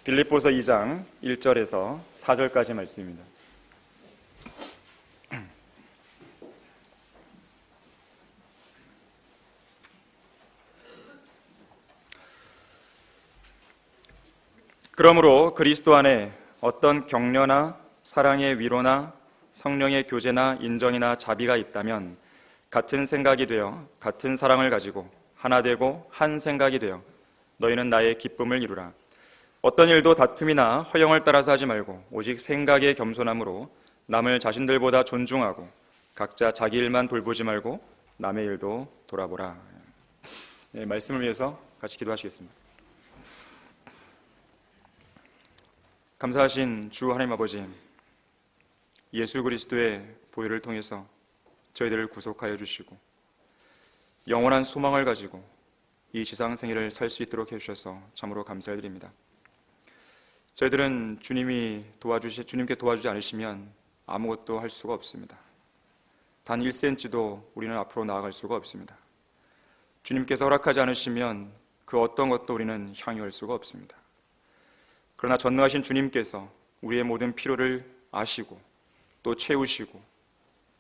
빌립보서 2장 1절에서 4절까지 말씀입니다. 그러므로 그리스도 안에 어떤 격려나 사랑의 위로나 성령의 교제나 인정이나 자비가 있다면 같은 생각이 되어 같은 사랑을 가지고 하나 되고 한 생각이 되어 너희는 나의 기쁨을 이루라. 어떤 일도 다툼이나 허영을 따라서 하지 말고 오직 생각의 겸손함으로 남을 자신들보다 존중하고 각자 자기 일만 돌보지 말고 남의 일도 돌아보라. 네, 말씀을 위해서 같이 기도하시겠습니다. 감사하신 주 하나님 아버지, 예수 그리스도의 보혈을 통해서 저희들을 구속하여 주시고 영원한 소망을 가지고 이 지상 생애를 살 수 있도록 해주셔서 참으로 감사드립니다. 저희들은 주님께 도와주지 않으시면 아무것도 할 수가 없습니다. 단 1cm도 우리는 앞으로 나아갈 수가 없습니다. 주님께서 허락하지 않으시면 그 어떤 것도 우리는 향유할 수가 없습니다. 그러나 전능하신 주님께서 우리의 모든 필요를 아시고 또 채우시고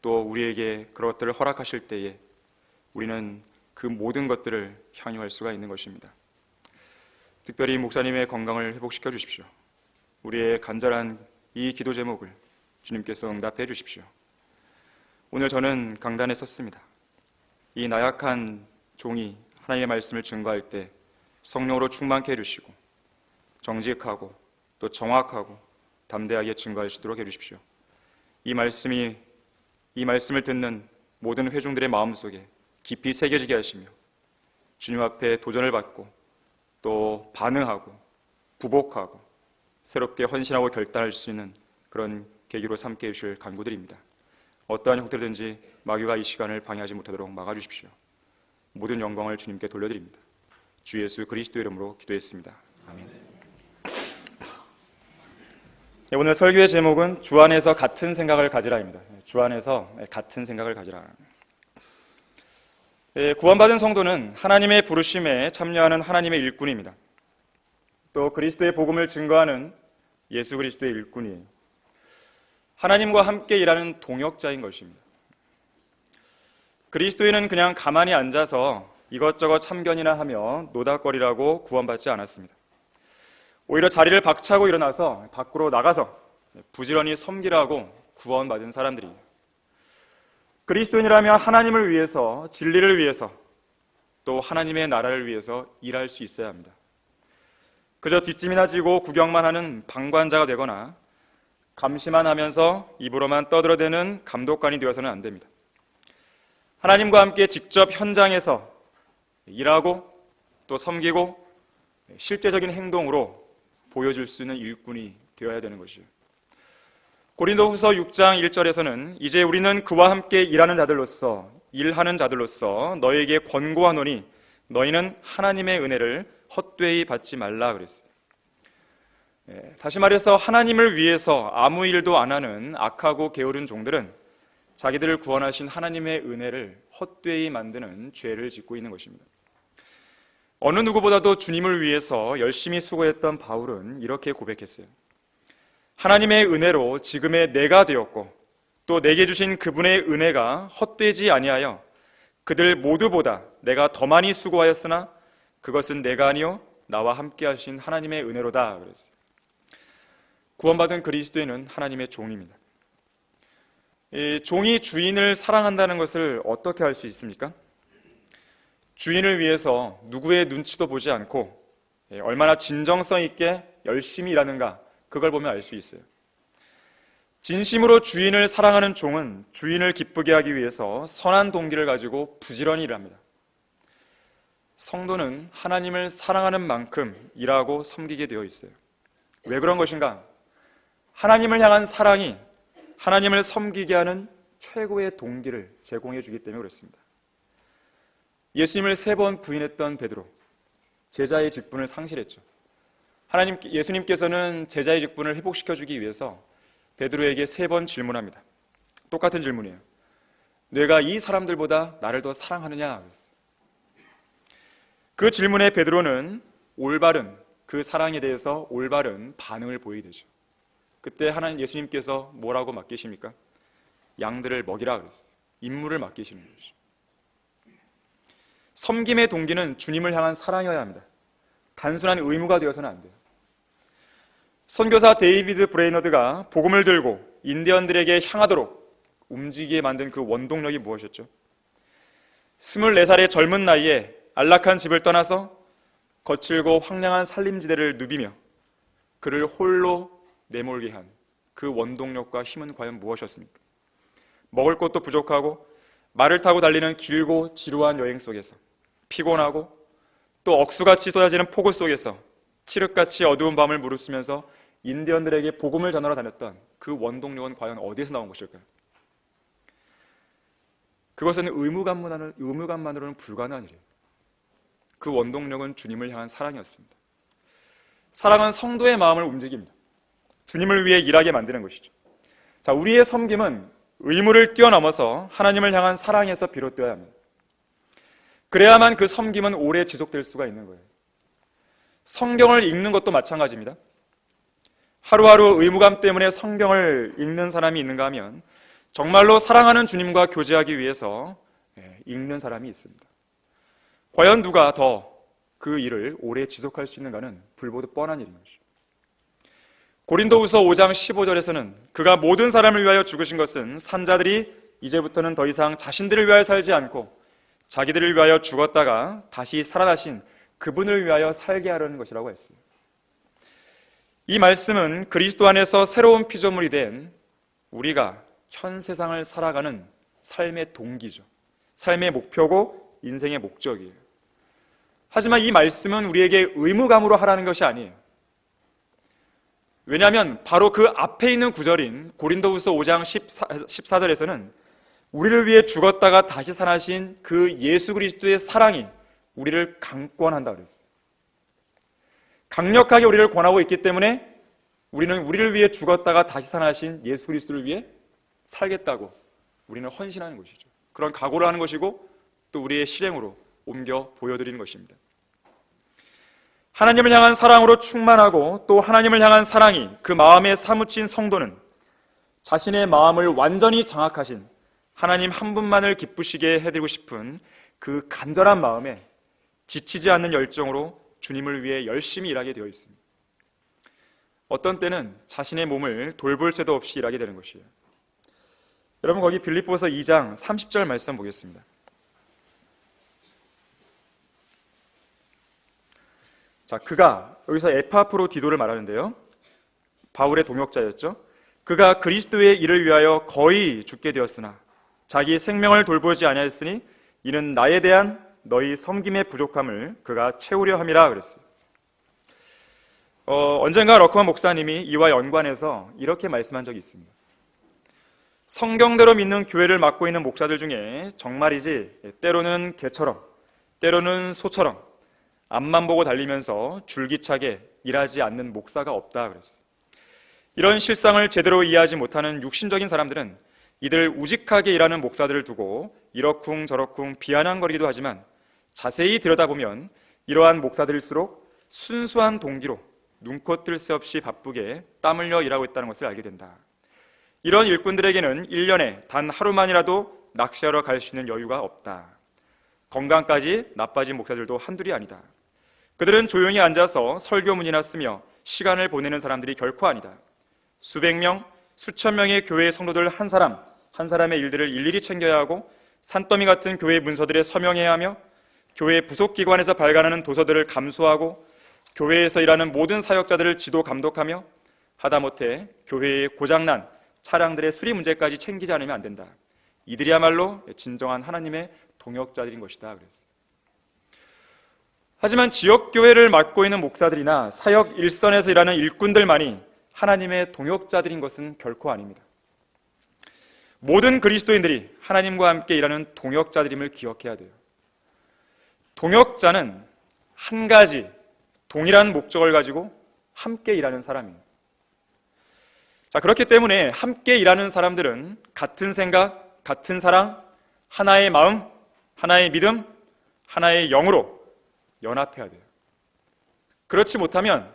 또 우리에게 그런 것들을 허락하실 때에 우리는 그 모든 것들을 향유할 수가 있는 것입니다. 특별히 목사님의 건강을 회복시켜 주십시오. 우리의 간절한 이 기도 제목을 주님께서 응답해 주십시오. 오늘 저는 강단에 섰습니다. 이 나약한 종이 하나님의 말씀을 증거할 때 성령으로 충만케 해주시고 정직하고 또 정확하고 담대하게 증거할 수 있도록 해주십시오. 이 말씀을 듣는 모든 회중들의 마음속에 깊이 새겨지게 하시며 주님 앞에 도전을 받고 또 반응하고 부복하고 새롭게 헌신하고 결단할 수 있는 그런 계기로 삼게 해주실 간구드립니다. 어떠한 형태로든지 마귀가 이 시간을 방해하지 못하도록 막아주십시오. 모든 영광을 주님께 돌려드립니다. 주 예수 그리스도 이름으로 기도했습니다. 아멘. 오늘 설교의 제목은 주 안에서 같은 생각을 가지라입니다. 주 안에서 같은 생각을 가지라. 구원받은 성도는 하나님의 부르심에 참여하는 하나님의 일꾼입니다. 또 그리스도의 복음을 증거하는 예수 그리스도의 일꾼이에요. 하나님과 함께 일하는 동역자인 것입니다. 그리스도인은 그냥 가만히 앉아서 이것저것 참견이나 하며 노닥거리라고 구원받지 않았습니다. 오히려 자리를 박차고 일어나서 밖으로 나가서 부지런히 섬기라고 구원받은 사람들이에요. 그리스도인이라면 하나님을 위해서, 진리를 위해서, 또 하나님의 나라를 위해서 일할 수 있어야 합니다. 그저 뒷짐이나 지고 구경만 하는 방관자가 되거나 감시만 하면서 입으로만 떠들어대는 감독관이 되어서는 안 됩니다. 하나님과 함께 직접 현장에서 일하고 또 섬기고 실제적인 행동으로 보여줄 수 있는 일꾼이 되어야 되는 것이에요. 고린도후서 6장 1절에서는 이제 우리는 그와 함께 일하는 자들로서 너에게 권고하노니 너희는 하나님의 은혜를 헛되이 받지 말라 그랬어요. 다시 말해서 하나님을 위해서 아무 일도 안 하는 악하고 게으른 종들은 자기들을 구원하신 하나님의 은혜를 헛되이 만드는 죄를 짓고 있는 것입니다. 어느 누구보다도 주님을 위해서 열심히 수고했던 바울은 이렇게 고백했어요. 하나님의 은혜로 지금의 내가 되었고 또 내게 주신 그분의 은혜가 헛되지 아니하여 그들 모두보다 내가 더 많이 수고하였으나 그것은 내가 아니요 나와 함께 하신 하나님의 은혜로다 그랬어요. 구원받은 그리스도인은 하나님의 종입니다. 이 종이 주인을 사랑한다는 것을 어떻게 알 수 있습니까? 주인을 위해서 누구의 눈치도 보지 않고 얼마나 진정성 있게 열심히 일하는가 그걸 보면 알 수 있어요. 진심으로 주인을 사랑하는 종은 주인을 기쁘게 하기 위해서 선한 동기를 가지고 부지런히 일합니다. 성도는 하나님을 사랑하는 만큼 일하고 섬기게 되어 있어요. 왜 그런 것인가? 하나님을 향한 사랑이 하나님을 섬기게 하는 최고의 동기를 제공해 주기 때문에 그렇습니다. 예수님을 3번 부인했던 베드로, 제자의 직분을 상실했죠. 예수님께서는 제자의 직분을 회복시켜주기 위해서 베드로에게 3번 질문합니다. 똑같은 질문이에요. 내가 이 사람들보다 나를 더 사랑하느냐? 그 질문에 베드로는 올바른 그 사랑에 대해서 올바른 반응을 보이게 되죠. 그때 하나님 예수님께서 뭐라고 맡기십니까? 양들을 먹이라 그랬어요. 임무를 맡기시는 거죠. 섬김의 동기는 주님을 향한 사랑이어야 합니다. 단순한 의무가 되어서는 안 돼요. 선교사 데이비드 브레이너드가 복음을 들고 인디언들에게 향하도록 움직이게 만든 그 원동력이 무엇이었죠? 24살의 젊은 나이에 안락한 집을 떠나서 거칠고 황량한 산림지대를 누비며 그를 홀로 내몰게 한 그 원동력과 힘은 과연 무엇이었습니까? 먹을 것도 부족하고 말을 타고 달리는 길고 지루한 여행 속에서 피곤하고 또 억수같이 쏟아지는 폭우 속에서 칠흑같이 어두운 밤을 무릅쓰면서 인디언들에게 복음을 전하러 다녔던 그 원동력은 과연 어디에서 나온 것일까요? 그것은 의무감만으로는 불가능한 일이에요. 그 원동력은 주님을 향한 사랑이었습니다. 사랑은 성도의 마음을 움직입니다. 주님을 위해 일하게 만드는 것이죠. 자, 우리의 섬김은 의무를 뛰어넘어서 하나님을 향한 사랑에서 비롯되어야 합니다. 그래야만 그 섬김은 오래 지속될 수가 있는 거예요. 성경을 읽는 것도 마찬가지입니다. 하루하루 의무감 때문에 성경을 읽는 사람이 있는가 하면 정말로 사랑하는 주님과 교제하기 위해서 읽는 사람이 있습니다. 과연 누가 더 그 일을 오래 지속할 수 있는가는 불보듯 뻔한 일인 것이죠. 고린도후서 5장 15절에서는 그가 모든 사람을 위하여 죽으신 것은 산자들이 이제부터는 더 이상 자신들을 위하여 살지 않고 자기들을 위하여 죽었다가 다시 살아나신 그분을 위하여 살게 하려는 것이라고 했어요. 이 말씀은 그리스도 안에서 새로운 피조물이 된 우리가 현 세상을 살아가는 삶의 동기죠. 삶의 목표고 인생의 목적이에요. 하지만 이 말씀은 우리에게 의무감으로 하라는 것이 아니에요. 왜냐하면 바로 그 앞에 있는 구절인 고린도후서 5장 14절에서는 우리를 위해 죽었다가 다시 살아나신 그 예수 그리스도의 사랑이 우리를 강권한다 그랬어요. 강력하게 우리를 권하고 있기 때문에 우리는 우리를 위해 죽었다가 다시 살아나신 예수 그리스도를 위해 살겠다고 우리는 헌신하는 것이죠. 그런 각오를 하는 것이고 또 우리의 실행으로 옮겨 보여드리는 것입니다. 하나님을 향한 사랑으로 충만하고 또 하나님을 향한 사랑이 그 마음에 사무친 성도는 자신의 마음을 완전히 장악하신 하나님 한 분만을 기쁘시게 해드리고 싶은 그 간절한 마음에 지치지 않는 열정으로 주님을 위해 열심히 일하게 되어 있습니다. 어떤 때는 자신의 몸을 돌볼 새도 없이 일하게 되는 것이에요. 여러분 거기 빌립보서 2장 30절 말씀 보겠습니다. 자, 그가 여기서 에파프로디도를 말하는데요. 바울의 동역자였죠. 그가 그리스도의 일을 위하여 거의 죽게 되었으나 자기 생명을 돌보지 아니하였으니 이는 나에 대한 너희 섬김의 부족함을 그가 채우려 함이라 그랬어요. 언젠가 러크만 목사님이 이와 연관해서 이렇게 말씀한 적이 있습니다. 성경대로 믿는 교회를 맡고 있는 목사들 중에 정말이지 때로는 개처럼 때로는 소처럼 앞만 보고 달리면서 줄기차게 일하지 않는 목사가 없다 그랬어요. 이런 실상을 제대로 이해하지 못하는 육신적인 사람들은 이들 우직하게 일하는 목사들을 두고 이러쿵저러쿵 비아냥거리기도 하지만 자세히 들여다보면 이러한 목사들일수록 순수한 동기로 눈코 뜰 새 없이 바쁘게 땀 흘려 일하고 있다는 것을 알게 된다. 이런 일꾼들에게는 1년에 단 하루만이라도 낚시하러 갈 수 있는 여유가 없다. 건강까지 나빠진 목사들도 한둘이 아니다. 그들은 조용히 앉아서 설교문이나 쓰며 시간을 보내는 사람들이 결코 아니다. 수백 명, 수천 명의 교회의 성도들 한 사람 한 사람의 일들을 일일이 챙겨야 하고 산더미 같은 교회 문서들에 서명해야 하며 교회 부속기관에서 발간하는 도서들을 감수하고 교회에서 일하는 모든 사역자들을 지도 감독하며 하다못해 교회의 고장난 차량들의 수리 문제까지 챙기지 않으면 안 된다. 이들이야말로 진정한 하나님의 동역자들인 것이다 그랬어요. 하지만 지역교회를 맡고 있는 목사들이나 사역 일선에서 일하는 일꾼들만이 하나님의 동역자들인 것은 결코 아닙니다. 모든 그리스도인들이 하나님과 함께 일하는 동역자들임을 기억해야 돼요. 동역자는 한 가지 동일한 목적을 가지고 함께 일하는 사람이에요. 자, 그렇기 때문에 함께 일하는 사람들은 같은 생각, 같은 사랑, 하나의 마음, 하나의 믿음, 하나의 영으로 연합해야 돼요. 그렇지 못하면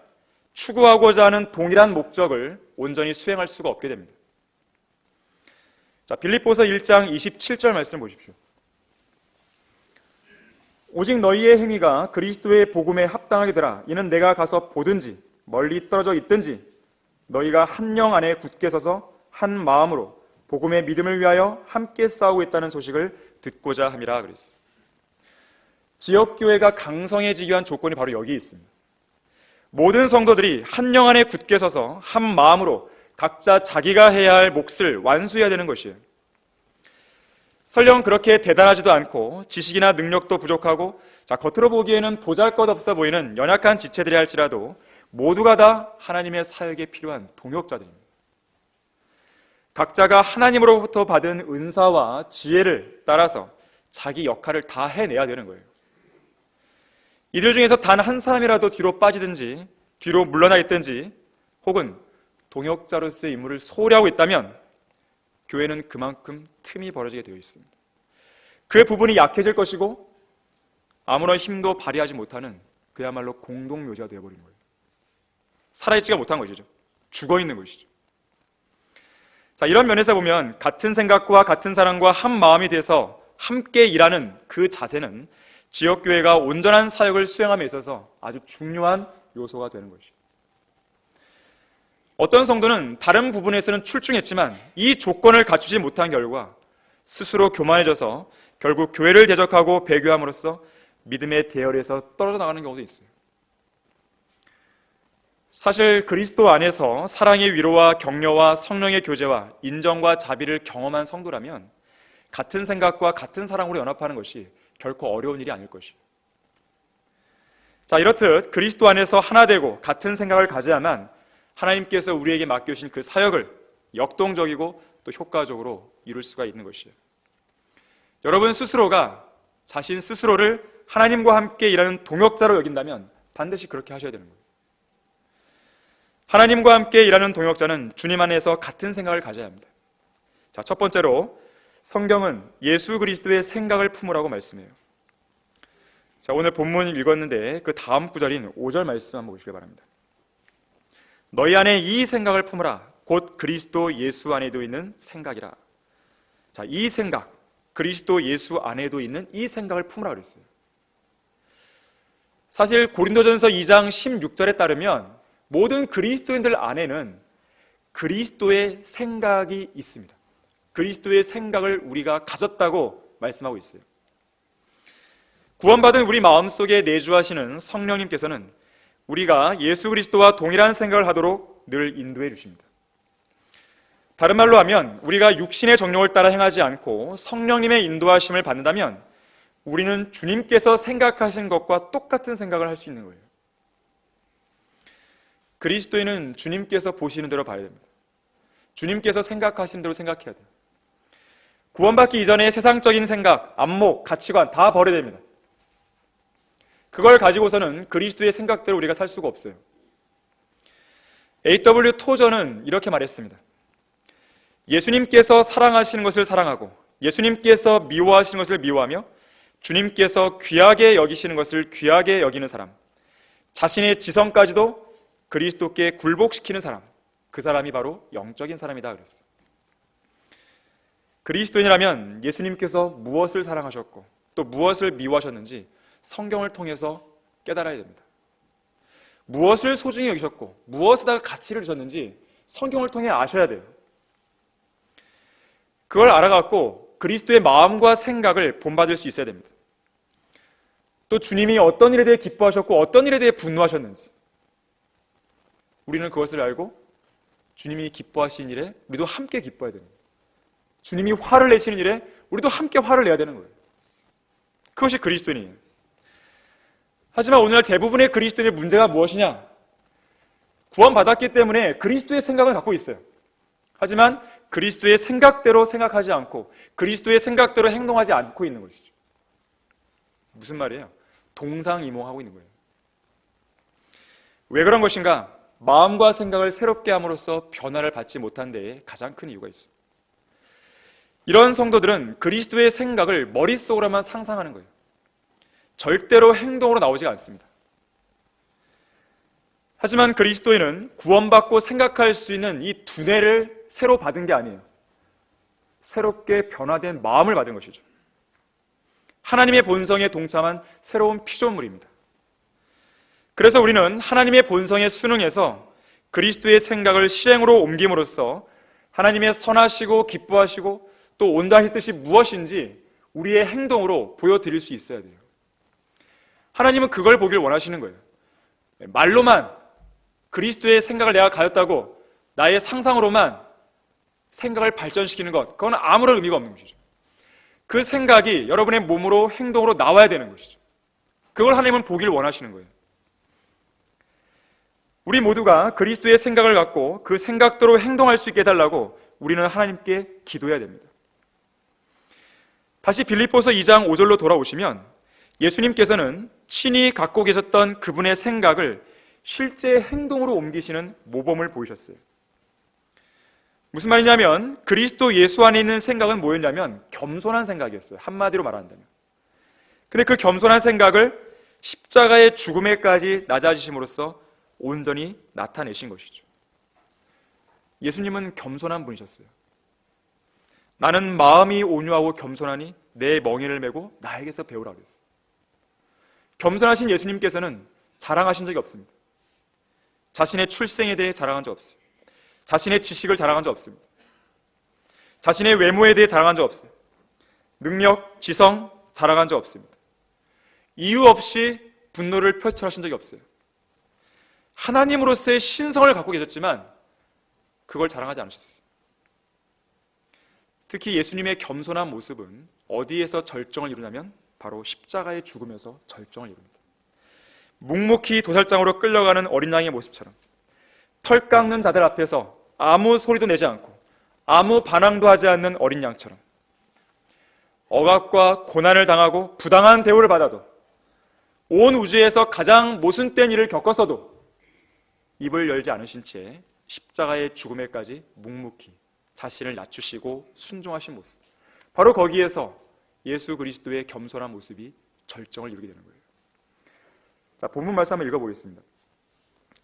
추구하고자 하는 동일한 목적을 온전히 수행할 수가 없게 됩니다. 자, 빌립보서 1장 27절 말씀 보십시오. 오직 너희의 행위가 그리스도의 복음에 합당하게 되라. 이는 내가 가서 보든지 멀리 떨어져 있든지 너희가 한 영 안에 굳게 서서 한 마음으로 복음의 믿음을 위하여 함께 싸우고 있다는 소식을 듣고자 함이라 그랬어요. 지역교회가 강성해지기 위한 조건이 바로 여기에 있습니다. 모든 성도들이 한 영 안에 굳게 서서 한 마음으로 각자 자기가 해야 할 몫을 완수해야 되는 것이에요. 설령 그렇게 대단하지도 않고 지식이나 능력도 부족하고 겉으로 보기에는 보잘것없어 보이는 연약한 지체들이 할지라도 모두가 다 하나님의 사역에 필요한 동역자들입니다. 각자가 하나님으로부터 받은 은사와 지혜를 따라서 자기 역할을 다 해내야 되는 거예요. 이들 중에서 단 한 사람이라도 뒤로 빠지든지 뒤로 물러나 있든지 혹은 동역자로서의 임무를 소홀히 하고 있다면 교회는 그만큼 틈이 벌어지게 되어 있습니다. 그 부분이 약해질 것이고 아무런 힘도 발휘하지 못하는 그야말로 공동묘지가 되어버린 거예요. 살아있지가 못한 것이죠. 죽어있는 것이죠. 자, 이런 면에서 보면 같은 생각과 같은 사랑과 한 마음이 돼서 함께 일하는 그 자세는 지역교회가 온전한 사역을 수행함에 있어서 아주 중요한 요소가 되는 것이죠. 어떤 성도는 다른 부분에서는 출중했지만 이 조건을 갖추지 못한 결과 스스로 교만해져서 결국 교회를 대적하고 배교함으로써 믿음의 대열에서 떨어져 나가는 경우도 있어요. 사실 그리스도 안에서 사랑의 위로와 격려와 성령의 교제와 인정과 자비를 경험한 성도라면 같은 생각과 같은 사랑으로 연합하는 것이 결코 어려운 일이 아닐 것이에요. 자, 이렇듯 그리스도 안에서 하나 되고 같은 생각을 가져야만 하나님께서 우리에게 맡겨주신 그 사역을 역동적이고 또 효과적으로 이룰 수가 있는 것이에요. 여러분 스스로가 자신 스스로를 하나님과 함께 일하는 동역자로 여긴다면 반드시 그렇게 하셔야 되는 거예요. 하나님과 함께 일하는 동역자는 주님 안에서 같은 생각을 가져야 합니다. 자, 첫 번째로 성경은 예수 그리스도의 생각을 품으라고 말씀해요. 자, 오늘 본문 읽었는데 그 다음 구절인 5절 말씀 한번 보시기 바랍니다. 너희 안에 이 생각을 품으라. 곧 그리스도 예수 안에도 있는 생각이라. 자, 이 생각, 그리스도 예수 안에도 있는 이 생각을 품으라 그랬어요. 사실 고린도전서 2장 16절에 따르면 모든 그리스도인들 안에는 그리스도의 생각이 있습니다. 그리스도의 생각을 우리가 가졌다고 말씀하고 있어요. 구원받은 우리 마음속에 내주하시는 성령님께서는 우리가 예수 그리스도와 동일한 생각을 하도록 늘 인도해 주십니다. 다른 말로 하면 우리가 육신의 정욕을 따라 행하지 않고 성령님의 인도하심을 받는다면 우리는 주님께서 생각하신 것과 똑같은 생각을 할 수 있는 거예요. 그리스도인은 주님께서 보시는 대로 봐야 됩니다. 주님께서 생각하시는 대로 생각해야 돼요. 구원받기 이전에 세상적인 생각, 안목, 가치관 다 버려야 됩니다. 그걸 가지고서는 그리스도의 생각대로 우리가 살 수가 없어요. A.W. 토저는 이렇게 말했습니다. 예수님께서 사랑하시는 것을 사랑하고 예수님께서 미워하시는 것을 미워하며 주님께서 귀하게 여기시는 것을 귀하게 여기는 사람, 자신의 지성까지도 그리스도께 굴복시키는 사람, 그 사람이 바로 영적인 사람이다 그랬어요. 그리스도인이라면 예수님께서 무엇을 사랑하셨고 또 무엇을 미워하셨는지 성경을 통해서 깨달아야 됩니다. 무엇을 소중히 여기셨고 무엇에다가 가치를 주셨는지 성경을 통해 아셔야 돼요. 그걸 알아갖고 그리스도의 마음과 생각을 본받을 수 있어야 됩니다. 또 주님이 어떤 일에 대해 기뻐하셨고 어떤 일에 대해 분노하셨는지 우리는 그것을 알고 주님이 기뻐하신 일에 우리도 함께 기뻐해야 됩니다. 주님이 화를 내시는 일에 우리도 함께 화를 내야 되는 거예요. 그것이 그리스도인이에요. 하지만 오늘날 대부분의 그리스도인의 문제가 무엇이냐? 구원받았기 때문에 그리스도의 생각을 갖고 있어요. 하지만 그리스도의 생각대로 생각하지 않고 그리스도의 생각대로 행동하지 않고 있는 것이죠. 무슨 말이에요? 동상이몽하고 있는 거예요. 왜 그런 것인가? 마음과 생각을 새롭게 함으로써 변화를 받지 못한 데에 가장 큰 이유가 있습니다. 이런 성도들은 그리스도의 생각을 머릿속으로만 상상하는 거예요. 절대로 행동으로 나오지가 않습니다. 하지만 그리스도인은 구원받고 생각할 수 있는 이 두뇌를 새로 받은 게 아니에요. 새롭게 변화된 마음을 받은 것이죠. 하나님의 본성에 동참한 새로운 피조물입니다. 그래서 우리는 하나님의 본성에 순응해서 그리스도의 생각을 실행으로 옮김으로써 하나님의 선하시고 기뻐하시고 또 온전하신 뜻이 무엇인지 우리의 행동으로 보여드릴 수 있어야 돼요. 하나님은 그걸 보길 원하시는 거예요. 말로만 그리스도의 생각을 내가 가졌다고 나의 상상으로만 생각을 발전시키는 것, 그건 아무런 의미가 없는 것이죠. 그 생각이 여러분의 몸으로 행동으로 나와야 되는 것이죠. 그걸 하나님은 보길 원하시는 거예요. 우리 모두가 그리스도의 생각을 갖고 그 생각대로 행동할 수 있게 해달라고 우리는 하나님께 기도해야 됩니다. 다시 빌립보서 2장 5절로 돌아오시면 예수님께서는 친히 갖고 계셨던 그분의 생각을 실제 행동으로 옮기시는 모범을 보이셨어요. 무슨 말이냐면 그리스도 예수 안에 있는 생각은 뭐였냐면 겸손한 생각이었어요. 한마디로 말한다면. 근데 그 겸손한 생각을 십자가의 죽음에까지 낮아지심으로써 온전히 나타내신 것이죠. 예수님은 겸손한 분이셨어요. 나는 마음이 온유하고 겸손하니 내 멍에를 메고 나에게서 배우라 그랬어요. 겸손하신 예수님께서는 자랑하신 적이 없습니다. 자신의 출생에 대해 자랑한 적 없어요. 자신의 지식을 자랑한 적 없습니다. 자신의 외모에 대해 자랑한 적 없어요. 능력, 지성 자랑한 적 없습니다. 이유 없이 분노를 표출하신 적이 없어요. 하나님으로서의 신성을 갖고 계셨지만 그걸 자랑하지 않으셨어요. 특히 예수님의 겸손한 모습은 어디에서 절정을 이루냐면 바로 십자가의 죽음에서 절정을 이룹니다. 묵묵히 도살장으로 끌려가는 어린 양의 모습처럼 털 깎는 자들 앞에서 아무 소리도 내지 않고 아무 반항도 하지 않는 어린 양처럼 억압과 고난을 당하고 부당한 대우를 받아도 온 우주에서 가장 모순된 일을 겪었어도 입을 열지 않으신 채 십자가의 죽음에까지 묵묵히 자신을 낮추시고 순종하신 모습, 바로 거기에서 예수 그리스도의 겸손한 모습이 절정을 이루게 되는 거예요. 자, 본문 말씀 한번 읽어보겠습니다.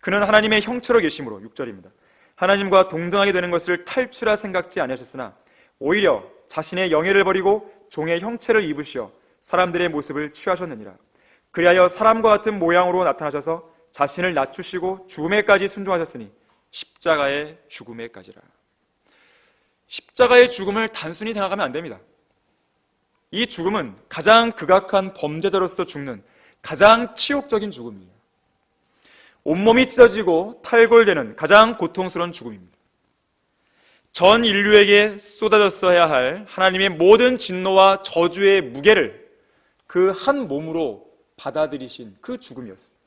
그는 하나님의 형체로 계심으로 6절입니다. 하나님과 동등하게 되는 것을 탈출하 생각지 아니하셨으나 오히려 자신의 영예를 버리고 종의 형체를 입으시어 사람들의 모습을 취하셨느니라. 그리하여 사람과 같은 모양으로 나타나셔서 자신을 낮추시고 죽음에까지 순종하셨으니 십자가의 죽음에까지라. 십자가의 죽음을 단순히 생각하면 안 됩니다. 이 죽음은 가장 극악한 범죄자로서 죽는 가장 치욕적인 죽음이에요. 온몸이 찢어지고 탈골되는 가장 고통스러운 죽음입니다. 전 인류에게 쏟아졌어야 할 하나님의 모든 진노와 저주의 무게를 그 한 몸으로 받아들이신 그 죽음이었어요.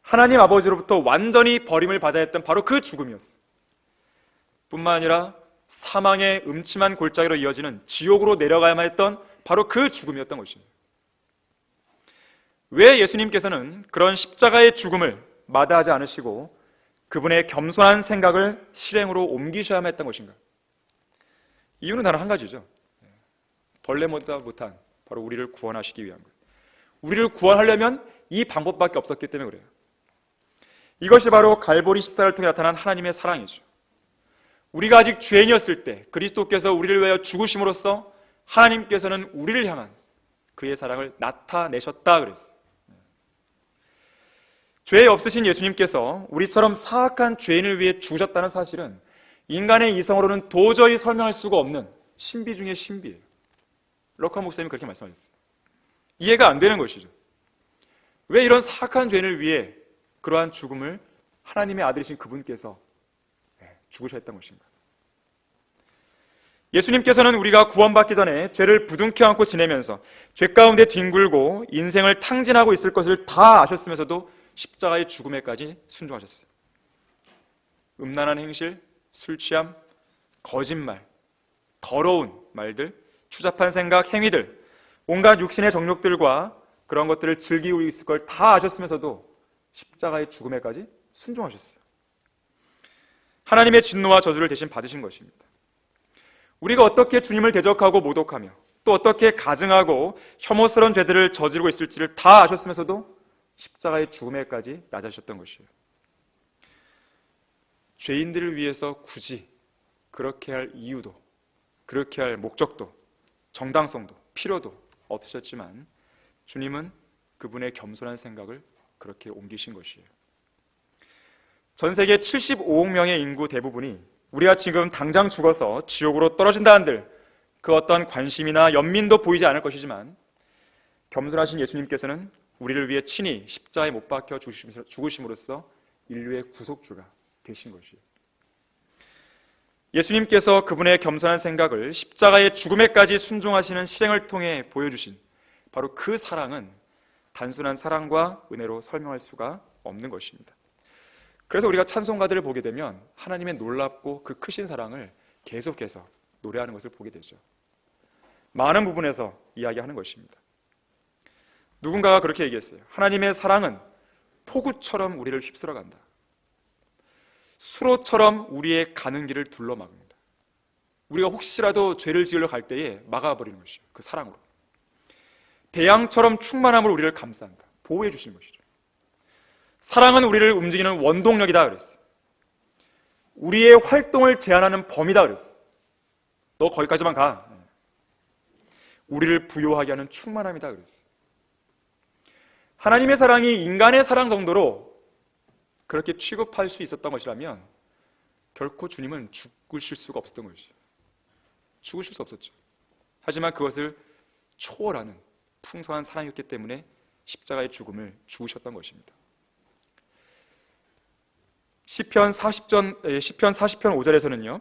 하나님 아버지로부터 완전히 버림을 받아야 했던 바로 그 죽음이었어요. 뿐만 아니라 사망의 음침한 골짜기로 이어지는 지옥으로 내려가야만 했던 바로 그 죽음이었던 것입니다. 왜 예수님께서는 그런 십자가의 죽음을 마다하지 않으시고 그분의 겸손한 생각을 실행으로 옮기셔야만 했던 것인가? 이유는 단 한 가지죠. 벌레보다 못한 바로 우리를 구원하시기 위한 거예요. 우리를 구원하려면 이 방법밖에 없었기 때문에 그래요. 이것이 바로 갈보리 십자가를 통해 나타난 하나님의 사랑이죠. 우리가 아직 죄인이었을 때 그리스도께서 우리를 위하여 죽으심으로써 하나님께서는 우리를 향한 그의 사랑을 나타내셨다 그랬어요. 죄 없으신 예수님께서 우리처럼 사악한 죄인을 위해 죽으셨다는 사실은 인간의 이성으로는 도저히 설명할 수가 없는 신비 중의 신비예요. 럭커 목사님이 그렇게 말씀하셨어요. 이해가 안 되는 것이죠. 왜 이런 사악한 죄인을 위해 그러한 죽음을 하나님의 아들이신 그분께서 죽으셔야 했던 것인가? 예수님께서는 우리가 구원받기 전에 죄를 부둥켜 안고 지내면서 죄 가운데 뒹굴고 인생을 탕진하고 있을 것을 다 아셨으면서도 십자가의 죽음에까지 순종하셨어요. 음란한 행실, 술 취함, 거짓말, 더러운 말들, 추잡한 생각, 행위들, 온갖 육신의 정욕들과 그런 것들을 즐기고 있을 걸 다 아셨으면서도 십자가의 죽음에까지 순종하셨어요. 하나님의 진노와 저주를 대신 받으신 것입니다. 우리가 어떻게 주님을 대적하고 모독하며 또 어떻게 가증하고 혐오스러운 죄들을 저지르고 있을지를 다 아셨으면서도 십자가의 죽음에까지 낮아지셨던 것이에요. 죄인들을 위해서 굳이 그렇게 할 이유도, 그렇게 할 목적도, 정당성도, 필요도 없으셨지만 주님은 그분의 겸손한 생각을 그렇게 옮기신 것이에요. 전 세계 75억 명의 인구 대부분이 우리가 지금 당장 죽어서 지옥으로 떨어진다 한들 그 어떤 관심이나 연민도 보이지 않을 것이지만 겸손하신 예수님께서는 우리를 위해 친히 십자가에 못 박혀 죽으심으로써 인류의 구속주가 되신 것이에요. 예수님께서 그분의 겸손한 생각을 십자가의 죽음에까지 순종하시는 실행을 통해 보여주신 바로 그 사랑은 단순한 사랑과 은혜로 설명할 수가 없는 것입니다. 그래서 우리가 찬송가들을 보게 되면 하나님의 놀랍고 그 크신 사랑을 계속해서 노래하는 것을 보게 되죠. 많은 부분에서 이야기하는 것입니다. 누군가가 그렇게 얘기했어요. 하나님의 사랑은 폭우처럼 우리를 휩쓸어 간다. 수로처럼 우리의 가는 길을 둘러막습니다. 우리가 혹시라도 죄를 지으려 갈 때에 막아버리는 것이죠. 그 사랑으로. 배양처럼 충만함으로 우리를 감싼다. 보호해 주시는 것이죠. 사랑은 우리를 움직이는 원동력이다 그랬어요. 우리의 활동을 제한하는 범위다 그랬어요. 너 거기까지만 가. 우리를 부요하게 하는 충만함이다 그랬어요. 하나님의 사랑이 인간의 사랑 정도로 그렇게 취급할 수 있었던 것이라면 결코 주님은 죽으실 수가 없었던 것이죠. 죽으실 수 없었죠. 하지만 그것을 초월하는 풍성한 사랑이었기 때문에 십자가의 죽음을 죽으셨던 것입니다. 시편 40편 5절에서는요.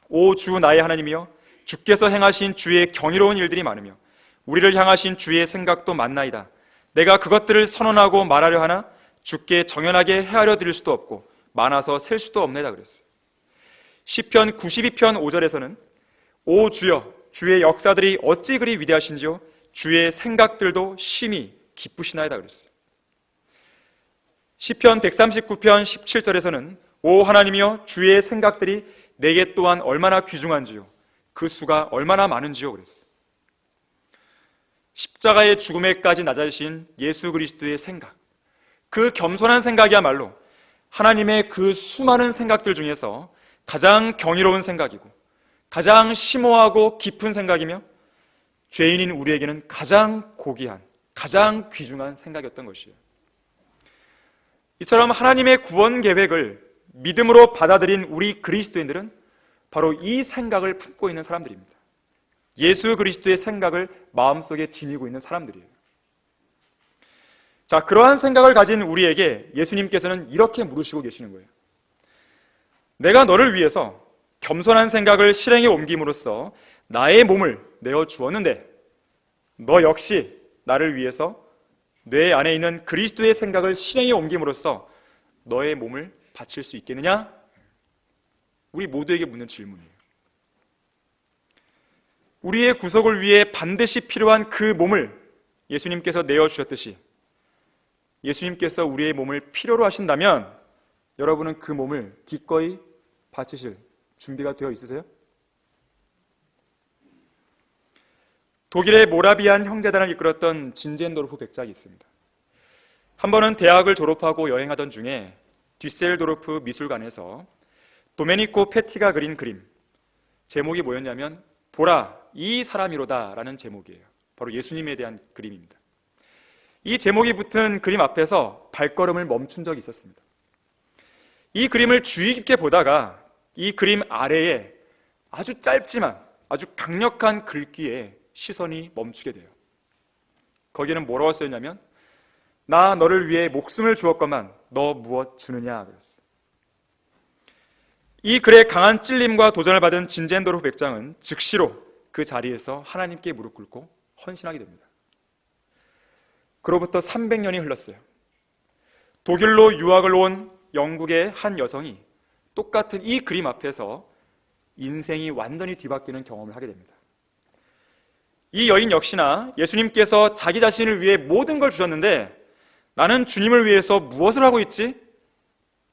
오 주 나의 하나님이여 주께서 행하신 주의 경이로운 일들이 많으며 우리를 향하신 주의 생각도 많나이다. 내가 그것들을 선언하고 말하려 하나 주께 정연하게 헤아려 드릴 수도 없고 많아서 셀 수도 없네다 그랬어요. 시편 92편 5절에서는 오 주여 주의 역사들이 어찌 그리 위대하신지요 주의 생각들도 심히 기쁘시나이다 그랬어요. 시편 139편 17절에서는 오 하나님이여 주의 생각들이 내게 또한 얼마나 귀중한지요 그 수가 얼마나 많은지요 그랬어요. 십자가의 죽음에까지 낮아지신 예수 그리스도의 생각, 그 겸손한 생각이야말로 하나님의 그 수많은 생각들 중에서 가장 경이로운 생각이고 가장 심오하고 깊은 생각이며 죄인인 우리에게는 가장 고귀한, 가장 귀중한 생각이었던 것이에요. 이처럼 하나님의 구원 계획을 믿음으로 받아들인 우리 그리스도인들은 바로 이 생각을 품고 있는 사람들입니다. 예수 그리스도의 생각을 마음속에 지니고 있는 사람들이에요. 자, 그러한 생각을 가진 우리에게 예수님께서는 이렇게 물으시고 계시는 거예요. 내가 너를 위해서 겸손한 생각을 실행에 옮김으로써 나의 몸을 내어 주었는데 너 역시 나를 위해서 뇌 안에 있는 그리스도의 생각을 실행에 옮김으로써 너의 몸을 바칠 수 있겠느냐? 우리 모두에게 묻는 질문이에요. 우리의 구속을 위해 반드시 필요한 그 몸을 예수님께서 내어주셨듯이 예수님께서 우리의 몸을 필요로 하신다면 여러분은 그 몸을 기꺼이 바치실 준비가 되어 있으세요? 독일의 모라비안 형제단을 이끌었던 진젠도르프 백작이 있습니다. 한 번은 대학을 졸업하고 여행하던 중에 뒤셀도르프 미술관에서 도메니코 페티가 그린 그림, 제목이 뭐였냐면 보라 이 사람이로다 라는 제목이에요. 바로 예수님에 대한 그림입니다. 이 제목이 붙은 그림 앞에서 발걸음을 멈춘 적이 있었습니다. 이 그림을 주의 깊게 보다가 이 그림 아래에 아주 짧지만 아주 강력한 글귀에 시선이 멈추게 돼요. 거기에는 뭐라고 써있냐면 나 너를 위해 목숨을 주었건만 너 무엇 주느냐 그랬어요. 이 글의 강한 찔림과 도전을 받은 진젠도르프 백장은 즉시로 그 자리에서 하나님께 무릎 꿇고 헌신하게 됩니다. 그로부터 300년이 흘렀어요. 독일로 유학을 온 영국의 한 여성이 똑같은 이 그림 앞에서 인생이 완전히 뒤바뀌는 경험을 하게 됩니다. 이 여인 역시나 예수님께서 자기 자신을 위해 모든 걸 주셨는데 나는 주님을 위해서 무엇을 하고 있지?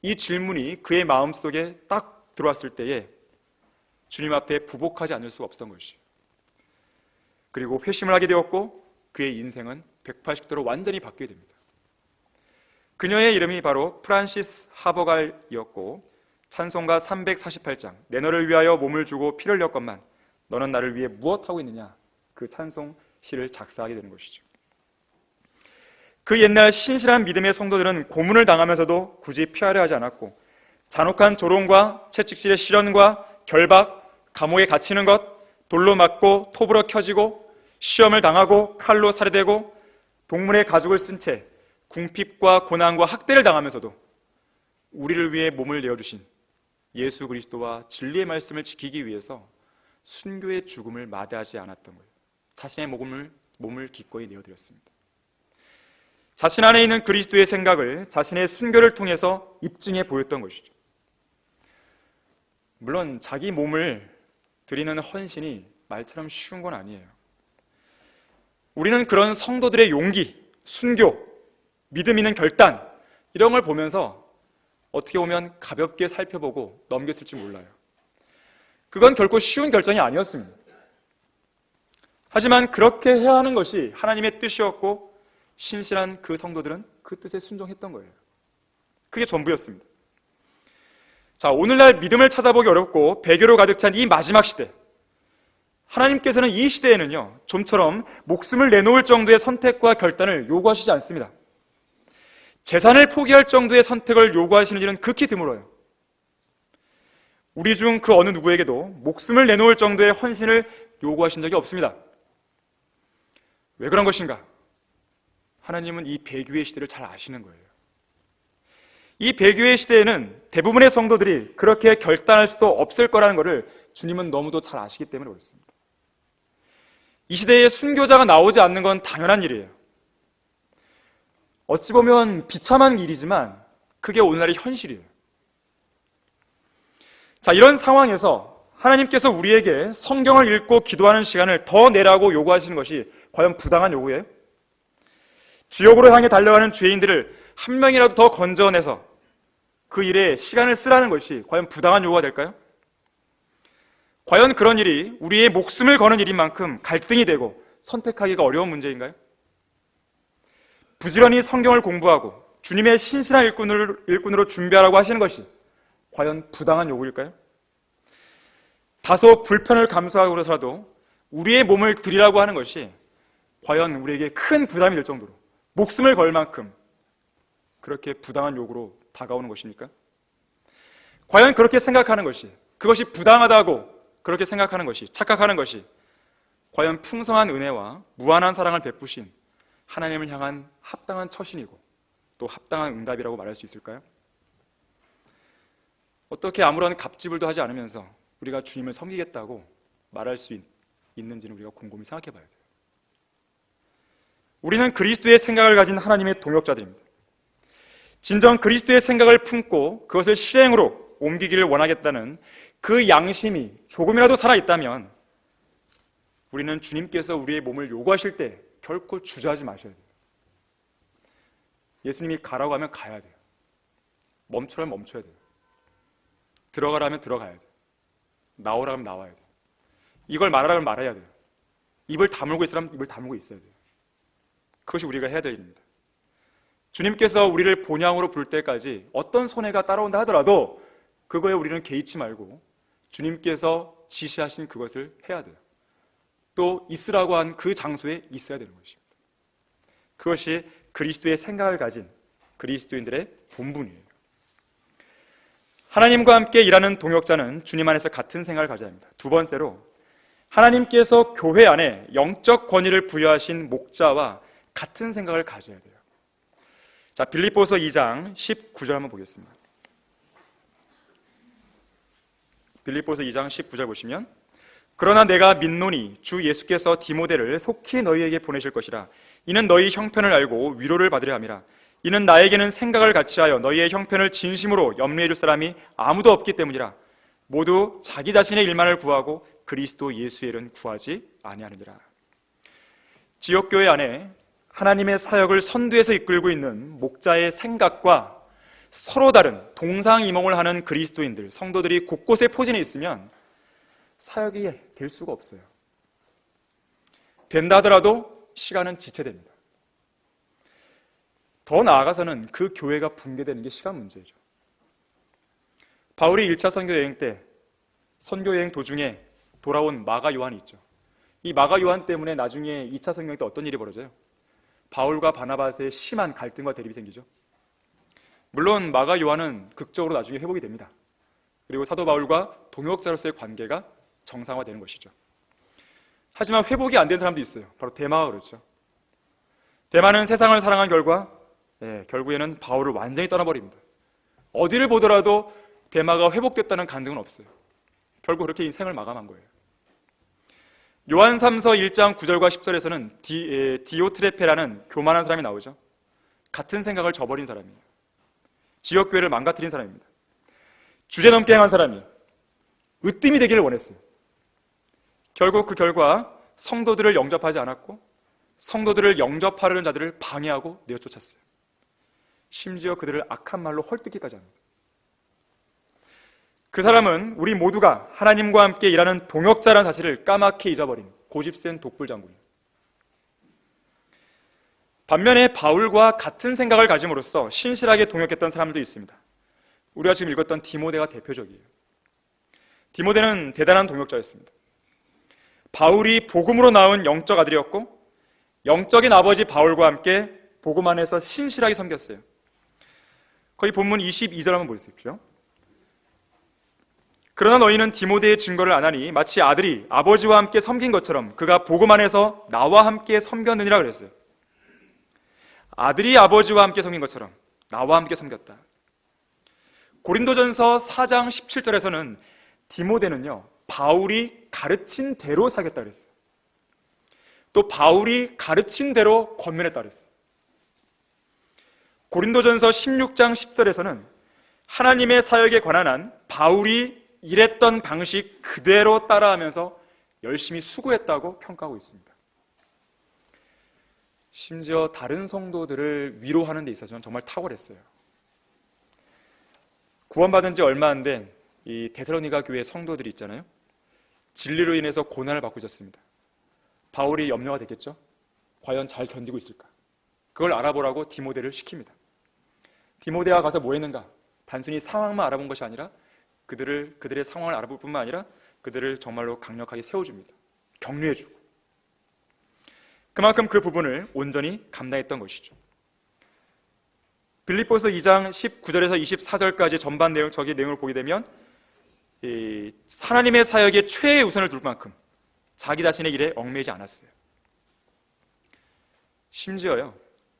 이 질문이 그의 마음속에 딱 들어왔을 때에 주님 앞에 부복하지 않을 수가 없었던 것이죠. 그리고 회심을 하게 되었고 그의 인생은 180도로 완전히 바뀌게 됩니다. 그녀의 이름이 바로 프란시스 하버갈이었고 찬송가 348장 내 너를 위하여 몸을 주고 피를 흘렸건만 너는 나를 위해 무엇하고 있느냐, 그 찬송 시를 작사하게 되는 것이죠. 그 옛날 신실한 믿음의 성도들은 고문을 당하면서도 굳이 피하려 하지 않았고 잔혹한 조롱과 채찍질의 시련과 결박, 감옥에 갇히는 것, 돌로 맞고 톱으로 켜지고 시험을 당하고 칼로 살해되고 동물의 가죽을 쓴 채 궁핍과 고난과 학대를 당하면서도 우리를 위해 몸을 내어주신 예수 그리스도와 진리의 말씀을 지키기 위해서 순교의 죽음을 마다하지 않았던 거예요. 자신의 몸을 기꺼이 내어드렸습니다. 자신 안에 있는 그리스도의 생각을 자신의 순교를 통해서 입증해 보였던 것이죠. 물론 자기 몸을 드리는 헌신이 말처럼 쉬운 건 아니에요. 우리는 그런 성도들의 용기, 순교, 믿음 있는 결단, 이런 걸 보면서 어떻게 보면 가볍게 살펴보고 넘겼을지 몰라요. 그건 결코 쉬운 결정이 아니었습니다. 하지만 그렇게 해야 하는 것이 하나님의 뜻이었고 신실한 그 성도들은 그 뜻에 순종했던 거예요. 그게 전부였습니다. 자, 오늘날 믿음을 찾아보기 어렵고 배교로 가득 찬 이 마지막 시대, 하나님께서는 이 시대에는요, 좀처럼 목숨을 내놓을 정도의 선택과 결단을 요구하시지 않습니다. 재산을 포기할 정도의 선택을 요구하시는 일은 극히 드물어요. 우리 중 그 어느 누구에게도 목숨을 내놓을 정도의 헌신을 요구하신 적이 없습니다. 왜 그런 것인가? 하나님은 이 배교의 시대를 잘 아시는 거예요. 이 배교의 시대에는 대부분의 성도들이 그렇게 결단할 수도 없을 거라는 것을 주님은 너무도 잘 아시기 때문에 그렇습니다. 이 시대에 순교자가 나오지 않는 건 당연한 일이에요. 어찌 보면 비참한 일이지만 그게 오늘날의 현실이에요. 자, 이런 상황에서 하나님께서 우리에게 성경을 읽고 기도하는 시간을 더 내라고 요구하시는 것이 과연 부당한 요구예요? 지옥으로 향해 달려가는 죄인들을 한 명이라도 더 건져내서 그 일에 시간을 쓰라는 것이 과연 부당한 요구가 될까요? 과연 그런 일이 우리의 목숨을 거는 일인 만큼 갈등이 되고 선택하기가 어려운 문제인가요? 부지런히 성경을 공부하고 주님의 신실한 일꾼으로 준비하라고 하시는 것이 과연 부당한 요구일까요? 다소 불편을 감수하고서라도 우리의 몸을 드리라고 하는 것이 과연 우리에게 큰 부담이 될 정도로 목숨을 걸 만큼 그렇게 부당한 요구로 다가오는 것입니까? 과연 그렇게 생각하는 것이, 그것이 부당하다고 그렇게 생각하는 것이, 착각하는 것이 과연 풍성한 은혜와 무한한 사랑을 베푸신 하나님을 향한 합당한 처신이고 또 합당한 응답이라고 말할 수 있을까요? 어떻게 아무런 갑질도 하지 않으면서 우리가 주님을 섬기겠다고 말할 수 있는지는 우리가 곰곰이 생각해 봐야 돼요. 우리는 그리스도의 생각을 가진 하나님의 동역자들입니다. 진정 그리스도의 생각을 품고 그것을 실행으로 옮기기를 원하겠다는 그 양심이 조금이라도 살아있다면 우리는 주님께서 우리의 몸을 요구하실 때 결코 주저하지 마셔야 돼요. 예수님이 가라고 하면 가야 돼요. 멈추라면 멈춰야 돼요. 들어가라면 들어가야 돼요. 나오라면 나와야 돼요. 이걸 말하라면 말해야 돼요. 입을 다물고 있으라면 입을 다물고 있어야 돼요. 그것이 우리가 해야 될 일입니다. 주님께서 우리를 본향으로 부를 때까지 어떤 손해가 따라온다 하더라도 그거에 우리는 개의치 말고 주님께서 지시하신 그것을 해야 돼요. 또 있으라고 한 그 장소에 있어야 되는 것입니다. 그것이 그리스도의 생각을 가진 그리스도인들의 본분이에요. 하나님과 함께 일하는 동역자는 주님 안에서 같은 생각을 가져야 합니다. 두 번째로, 하나님께서 교회 안에 영적 권위를 부여하신 목자와 같은 생각을 가져야 돼요. 자, 빌립보서 2장 19절 한번 보겠습니다. 빌립보서 2장 19절 보시면, 그러나 내가 믿노니 주 예수께서 디모데를 속히 너희에게 보내실 것이라. 이는 너희 형편을 알고 위로를 받으려 함이라. 이는 나에게는 생각을 같이하여 너희의 형편을 진심으로 염려해 줄 사람이 아무도 없기 때문이라. 모두 자기 자신의 일만을 구하고 그리스도 예수의 일은 구하지 아니하느니라. 지역교회 안에 하나님의 사역을 선두에서 이끌고 있는 목자의 생각과 서로 다른 동상이몽을 하는 그리스도인들, 성도들이 곳곳에 포진해 있으면 사역이 될 수가 없어요. 된다 하더라도 시간은 지체됩니다. 더 나아가서는 그 교회가 붕괴되는 게 시간 문제죠. 바울이 1차 선교 여행 때 선교 여행 도중에 돌아온 마가 요한이 있죠. 이 마가 요한 때문에 나중에 2차 선교 여행 때 어떤 일이 벌어져요? 바울과 바나바스의 심한 갈등과 대립이 생기죠. 물론 마가 요한은 극적으로 나중에 회복이 됩니다. 그리고 사도 바울과 동역자로서의 관계가 정상화되는 것이죠. 하지만 회복이 안 된 사람도 있어요. 바로 데마가 그렇죠. 데마는 세상을 사랑한 결과 결국에는 바울을 완전히 떠나버립니다. 어디를 보더라도 데마가 회복됐다는 간증은 없어요. 결국 그렇게 인생을 마감한 거예요. 요한 3서 1장 9절과 10절에서는 디오트레페라는 교만한 사람이 나오죠. 같은 생각을 저버린 사람이에요. 지역교회를 망가뜨린 사람입니다. 주제넘게 행한 사람이 으뜸이 되기를 원했어요. 결국 그 결과 성도들을 영접하지 않았고 성도들을 영접하려는 자들을 방해하고 내어쫓았어요. 심지어 그들을 악한 말로 헐뜯기까지 합니다. 그 사람은 우리 모두가 하나님과 함께 일하는 동역자라는 사실을 까맣게 잊어버린 고집센 독불장군이에요. 반면에 바울과 같은 생각을 가짐으로써 신실하게 동역했던 사람들도 있습니다. 우리가 지금 읽었던 디모데가 대표적이에요. 디모데는 대단한 동역자였습니다. 바울이 복음으로 낳은 영적 아들이었고 영적인 아버지 바울과 함께 복음 안에서 신실하게 섬겼어요. 거기 본문 22절 한번 보십시오. 그러나 너희는 디모데의 증거를 안 하니 마치 아들이 아버지와 함께 섬긴 것처럼 그가 복음 안에서 나와 함께 섬겼느니라 그랬어요. 아들이 아버지와 함께 섬긴 것처럼 나와 함께 섬겼다. 고린도전서 4장 17절에서는 디모데는요 바울이 가르친 대로 사겠다 그랬어요. 또 바울이 가르친 대로 권면했다 그랬어요. 고린도전서 16장 10절에서는 하나님의 사역에 관한 한 바울이 일했던 방식 그대로 따라하면서 열심히 수고했다고 평가하고 있습니다. 심지어 다른 성도들을 위로하는 데 있어서는 정말 탁월했어요. 구원받은 지 얼마 안 된 이 데살로니가 교회 성도들이 있잖아요. 진리로 인해서 고난을 받고 있었습니다. 바울이 염려가 됐겠죠. 과연 잘 견디고 있을까? 그걸 알아보라고 디모데를 시킵니다. 디모데가 가서 뭐 했는가? 단순히 상황만 알아본 것이 아니라 그들의 상황을 알아볼 뿐만 아니라 그들을 정말로 강력하게 세워줍니다. 격려해주고. 그만큼 그 부분을 온전히 감당했던 것이죠. 빌립보서 2장 19절에서 24절까지 전반 내용, 저기 내용을 보게 되면 하나님의 사역에 최우선을 둘 만큼 자기 자신의 일에 얽매이지 않았어요. 심지어요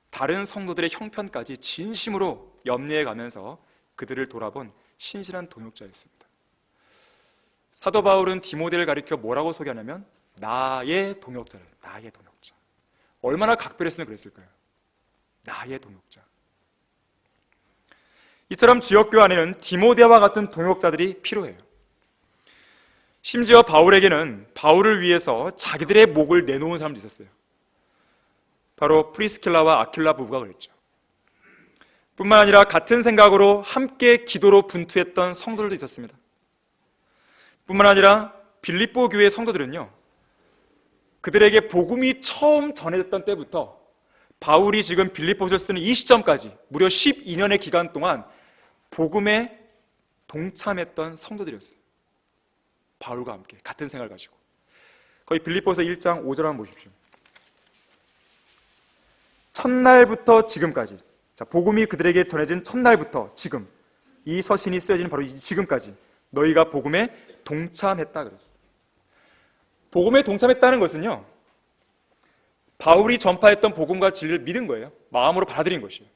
다른 성도들의 형편까지 진심으로 염려해 가면서 그들을 돌아본 신실한 동역자였습니다. 사도 바울은 디모데를 가리켜 뭐라고 소개하냐면 나의 동역자를, 나의 동역자. 얼마나 각별했으면 그랬을까요? 나의 동역자. 이처럼 지역교회 안에는 디모데와 같은 동역자들이 필요해요. 심지어 바울에게는 바울을 위해서 자기들의 목을 내놓은 사람도 있었어요. 바로 프리스킬라와 아킬라 부부가 그랬죠. 뿐만 아니라 같은 생각으로 함께 기도로 분투했던 성도들도 있었습니다. 뿐만 아니라 빌립보 교회 성도들은요 그들에게 복음이 처음 전해졌던 때부터 바울이 지금 빌립보서를 쓰는 이 시점까지 무려 12년의 기간 동안 복음에 동참했던 성도들이었어요. 바울과 함께 같은 생각을 가지고. 거기 빌립보서 1장 5절 한번 보십시오. 첫날부터 지금까지, 자, 복음이 그들에게 전해진 첫날부터 지금, 이 서신이 쓰여지는 바로 지금까지 너희가 복음에 동참했다 그랬어요. 복음에 동참했다는 것은요 바울이 전파했던 복음과 진리를 믿은 거예요. 마음으로 받아들인 것이에요.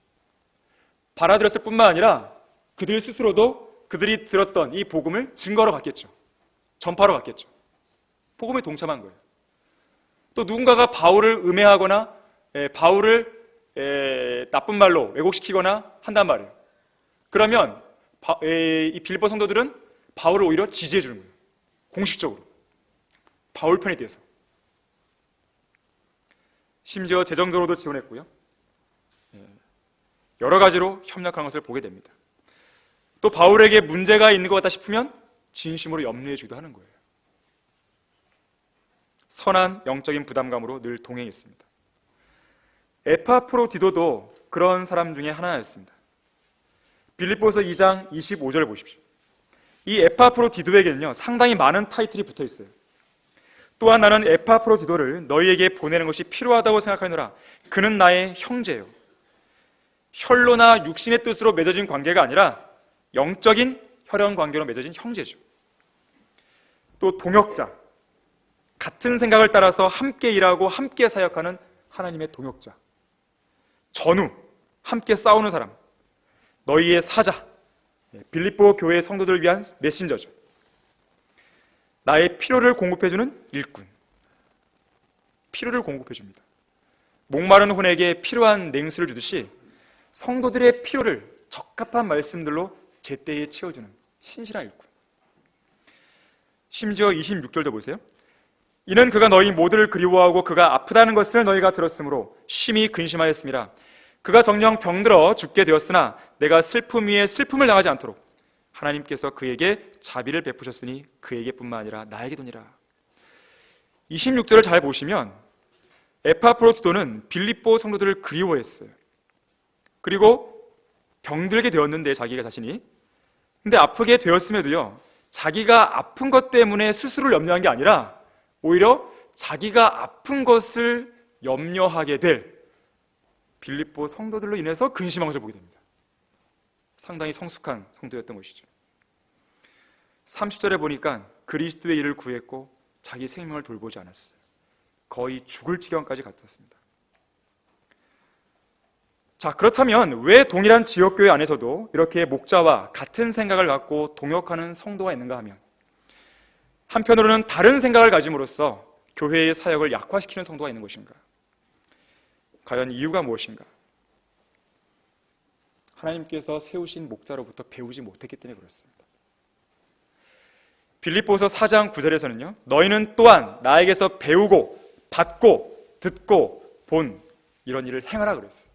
받아들였을 뿐만 아니라 그들 스스로도 그들이 들었던 이 복음을 증거로 갔겠죠. 전파로 갔겠죠. 복음에 동참한 거예요. 또 누군가가 바울을 음해하거나 바울을 나쁜 말로 왜곡시키거나 한단 말이에요. 그러면 이 빌립보 성도들은 바울을 오히려 지지해 주는 거예요. 공식적으로. 바울 편이 돼서. 심지어 재정적으로도 지원했고요. 여러 가지로 협력하는 것을 보게 됩니다. 또 바울에게 문제가 있는 것 같다 싶으면 진심으로 염려해 주기도 하는 거예요. 선한 영적인 부담감으로 늘 동행했습니다. 에파프로디도도 그런 사람 중에 하나였습니다. 빌립보서 2장 25절 보십시오. 이 에파프로디도에게는요 상당히 많은 타이틀이 붙어 있어요. 또한 나는 에파프로디도를 너희에게 보내는 것이 필요하다고 생각하노라. 그는 나의 형제요. 혈로나 육신의 뜻으로 맺어진 관계가 아니라 영적인 혈연 관계로 맺어진 형제죠. 또 동역자, 같은 생각을 따라서 함께 일하고 함께 사역하는 하나님의 동역자. 전우, 함께 싸우는 사람, 너희의 사자, 빌립보 교회 성도들을 위한 메신저죠. 나의 필요를 공급해주는 일꾼, 필요를 공급해줍니다. 목마른 혼에게 필요한 냉수를 주듯이 성도들의 필요를 적합한 말씀들로 제때에 채워주는 신실한 일꾼. 심지어 26절도 보세요. 이는 그가 너희 모두를 그리워하고 그가 아프다는 것을 너희가 들었으므로 심히 근심하였습니다. 그가 정녕 병들어 죽게 되었으나 내가 슬픔 위에 슬픔을 당하지 않도록 하나님께서 그에게 자비를 베푸셨으니 그에게뿐만 아니라 나에게도니라. 26절을 잘 보시면 에파프로디도는 빌립보 성도들을 그리워했어요. 그리고 병들게 되었는데 자기가 자신이, 근데 아프게 되었음에도요 자기가 아픈 것 때문에 스스로를 염려한 게 아니라 오히려 자기가 아픈 것을 염려하게 될 빌립보 성도들로 인해서 근심한 것을 보게 됩니다. 상당히 성숙한 성도였던 것이죠. 30절에 보니까 그리스도의 일을 구했고 자기 생명을 돌보지 않았어요. 거의 죽을 지경까지 갔었습니다. 자, 그렇다면 왜 동일한 지역교회 안에서도 이렇게 목자와 같은 생각을 갖고 동역하는 성도가 있는가 하면, 한편으로는 다른 생각을 가짐으로써 교회의 사역을 약화시키는 성도가 있는 것인가? 과연 이유가 무엇인가? 하나님께서 세우신 목자로부터 배우지 못했기 때문에 그렇습니다. 빌립보서 4장 9절에서는요 너희는 또한 나에게서 배우고 받고 듣고 본 이런 일을 행하라 그랬어요.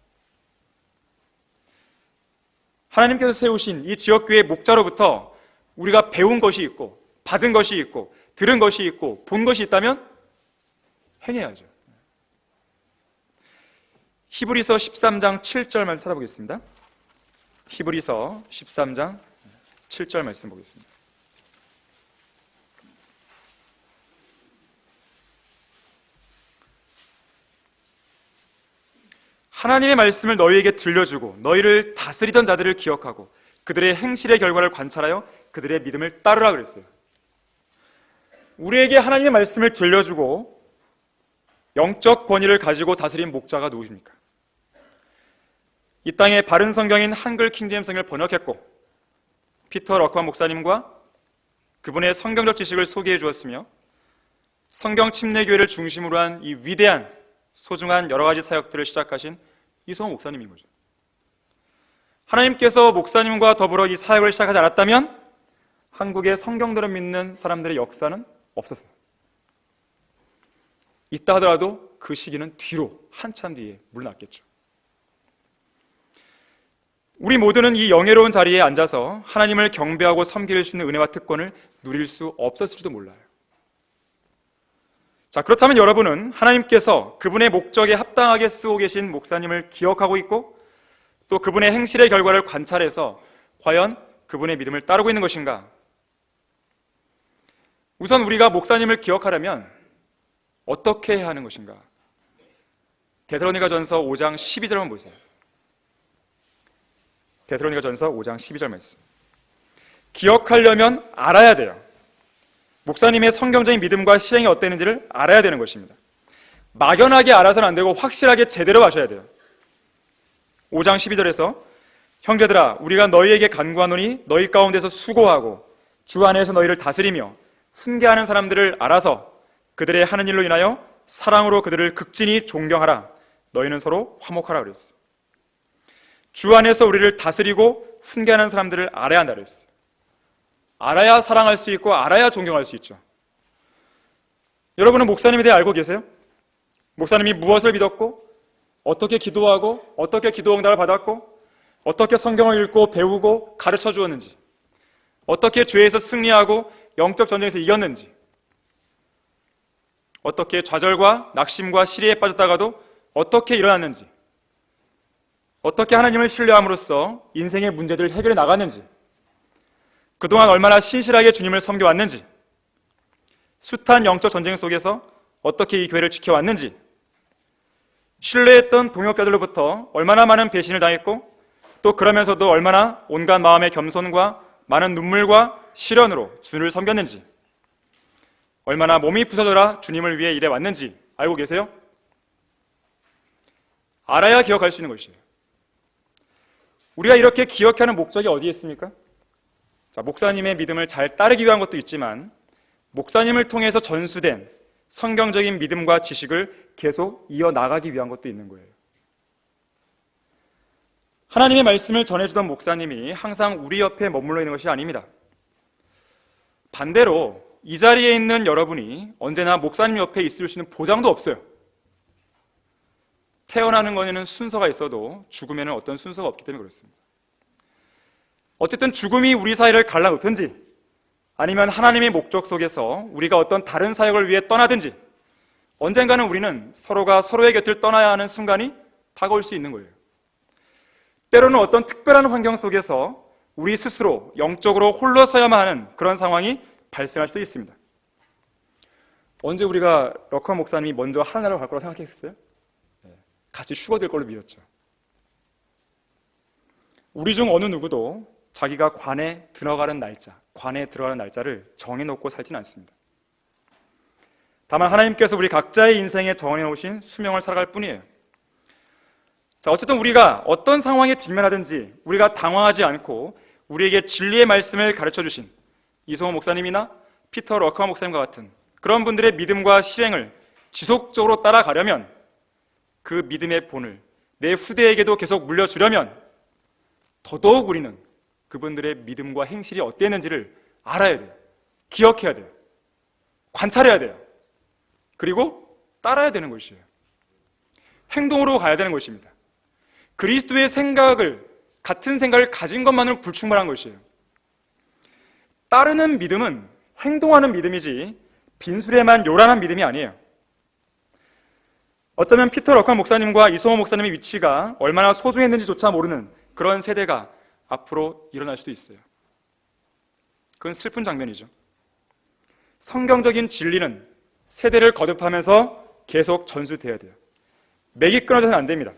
하나님께서 세우신 이 지역교회 목자로부터 우리가 배운 것이 있고 받은 것이 있고 들은 것이 있고 본 것이 있다면 행해야죠. 히브리서 13장 7절만 찾아보겠습니다. 히브리서 13장 7절 말씀 보겠습니다. 하나님의 말씀을 너희에게 들려주고 너희를 다스리던 자들을 기억하고 그들의 행실의 결과를 관찰하여 그들의 믿음을 따르라 그랬어요. 우리에게 하나님의 말씀을 들려주고 영적 권위를 가지고 다스린 목자가 누구십니까? 이 땅에 바른 성경인 한글 킹제임스 성경을 번역했고 피터 러크만 목사님과 그분의 성경적 지식을 소개해 주었으며 성경 침례교회를 중심으로 한 이 위대한 소중한 여러 가지 사역들을 시작하신 이성호 목사님인 거죠. 하나님께서 목사님과 더불어 이 사역을 시작하지 않았다면 한국의 성경들을 믿는 사람들의 역사는 없었어요. 있다 하더라도 그 시기는 뒤로 한참 뒤에 물러났겠죠. 우리 모두는 이 영예로운 자리에 앉아서 하나님을 경배하고 섬길 수 있는 은혜와 특권을 누릴 수 없었을지도 몰라요. 자, 그렇다면 여러분은 하나님께서 그분의 목적에 합당하게 쓰고 계신 목사님을 기억하고 있고 또 그분의 행실의 결과를 관찰해서 과연 그분의 믿음을 따르고 있는 것인가? 우선 우리가 목사님을 기억하려면 어떻게 해야 하는 것인가? 데살로니가전서 5장 12절 한번 보세요. 데살로니가전서 5장 12절 말씀. 기억하려면 알아야 돼요. 목사님의 성경적인 믿음과 실행이 어땠는지를 알아야 되는 것입니다. 막연하게 알아서는 안 되고 확실하게 제대로 하셔야 돼요. 5장 12절에서 형제들아 우리가 너희에게 간구하노니 너희 가운데서 수고하고 주 안에서 너희를 다스리며 훈계하는 사람들을 알아서 그들의 하는 일로 인하여 사랑으로 그들을 극진히 존경하라. 너희는 서로 화목하라 그랬어요. 주 안에서 우리를 다스리고 훈계하는 사람들을 알아야 한다 그랬어요. 알아야 사랑할 수 있고 알아야 존경할 수 있죠. 여러분은 목사님에 대해 알고 계세요? 목사님이 무엇을 믿었고 어떻게 기도하고 어떻게 기도 응답을 받았고 어떻게 성경을 읽고 배우고 가르쳐 주었는지, 어떻게 죄에서 승리하고 영적 전쟁에서 이겼는지, 어떻게 좌절과 낙심과 시리에 빠졌다가도 어떻게 일어났는지, 어떻게 하나님을 신뢰함으로써 인생의 문제들을 해결해 나갔는지, 그동안 얼마나 신실하게 주님을 섬겨왔는지, 숱한 영적 전쟁 속에서 어떻게 이 교회를 지켜왔는지, 신뢰했던 동역자들로부터 얼마나 많은 배신을 당했고, 또 그러면서도 얼마나 온갖 마음의 겸손과 많은 눈물과 시련으로 주님을 섬겼는지, 얼마나 몸이 부서져라 주님을 위해 일해왔는지 알고 계세요? 알아야 기억할 수 있는 것이에요. 우리가 이렇게 기억하는 목적이 어디에 있습니까? 자, 목사님의 믿음을 잘 따르기 위한 것도 있지만 목사님을 통해서 전수된 성경적인 믿음과 지식을 계속 이어나가기 위한 것도 있는 거예요. 하나님의 말씀을 전해주던 목사님이 항상 우리 옆에 머물러 있는 것이 아닙니다. 반대로 이 자리에 있는 여러분이 언제나 목사님 옆에 있을 수 있는 보장도 없어요. 태어나는 것에는 순서가 있어도 죽음에는 어떤 순서가 없기 때문에 그렇습니다. 어쨌든 죽음이 우리 사이를 갈라놓든지 아니면 하나님의 목적 속에서 우리가 어떤 다른 사역을 위해 떠나든지 언젠가는 우리는 서로가 서로의 곁을 떠나야 하는 순간이 다가올 수 있는 거예요. 때로는 어떤 특별한 환경 속에서 우리 스스로 영적으로 홀로 서야만 하는 그런 상황이 발생할 수도 있습니다. 언제 우리가 러커 목사님이 먼저 하늘나라로 갈 거라고 생각했어요? 같이 휴거될 걸로 믿었죠. 우리 중 어느 누구도 자기가 관에 들어가는 날짜를 정해놓고 살지는 않습니다. 다만 하나님께서 우리 각자의 인생에 정해놓으신 수명을 살아갈 뿐이에요. 자, 어쨌든 우리가 어떤 상황에 직면하든지 우리가 당황하지 않고 우리에게 진리의 말씀을 가르쳐주신 이성호 목사님이나 피터 러커 목사님과 같은 그런 분들의 믿음과 실행을 지속적으로 따라가려면 그 믿음의 본을 내 후대에게도 계속 물려주려면 더더욱 우리는 그분들의 믿음과 행실이 어땠는지를 알아야 돼요. 기억해야 돼요. 관찰해야 돼요. 그리고 따라야 되는 것이에요. 행동으로 가야 되는 것입니다. 그리스도의 같은 생각을 가진 것만으로 불충분한 것이에요. 따르는 믿음은 행동하는 믿음이지 빈술에만 요란한 믿음이 아니에요. 어쩌면 피터 러커 목사님과 이성호 목사님의 위치가 얼마나 소중했는지조차 모르는 그런 세대가 앞으로 일어날 수도 있어요. 그건 슬픈 장면이죠. 성경적인 진리는 세대를 거듭하면서 계속 전수돼야 돼요. 맥이 끊어져서는 안 됩니다.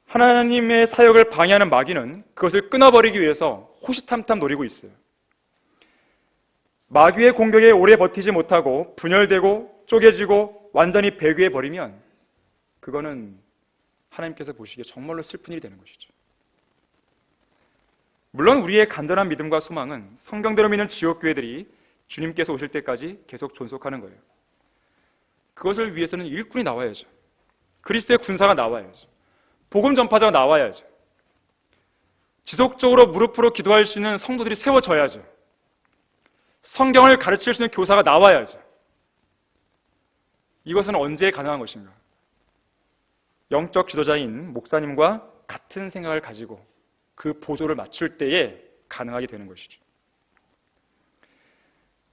하나님의 사역을 방해하는 마귀는 그것을 끊어버리기 위해서 호시탐탐 노리고 있어요. 마귀의 공격에 오래 버티지 못하고 분열되고 쪼개지고 완전히 배교해 버리면 그거는 하나님께서 보시기에 정말로 슬픈 일이 되는 것이죠. 물론 우리의 간절한 믿음과 소망은 성경대로 믿는 지옥교회들이 주님께서 오실 때까지 계속 존속하는 거예요. 그것을 위해서는 일꾼이 나와야죠. 그리스도의 군사가 나와야죠. 복음 전파자가 나와야죠. 지속적으로 무릎으로 기도할 수 있는 성도들이 세워져야죠. 성경을 가르칠 수 있는 교사가 나와야죠. 이것은 언제 가능한 것인가? 영적 지도자인 목사님과 같은 생각을 가지고 그 보조를 맞출 때에 가능하게 되는 것이죠.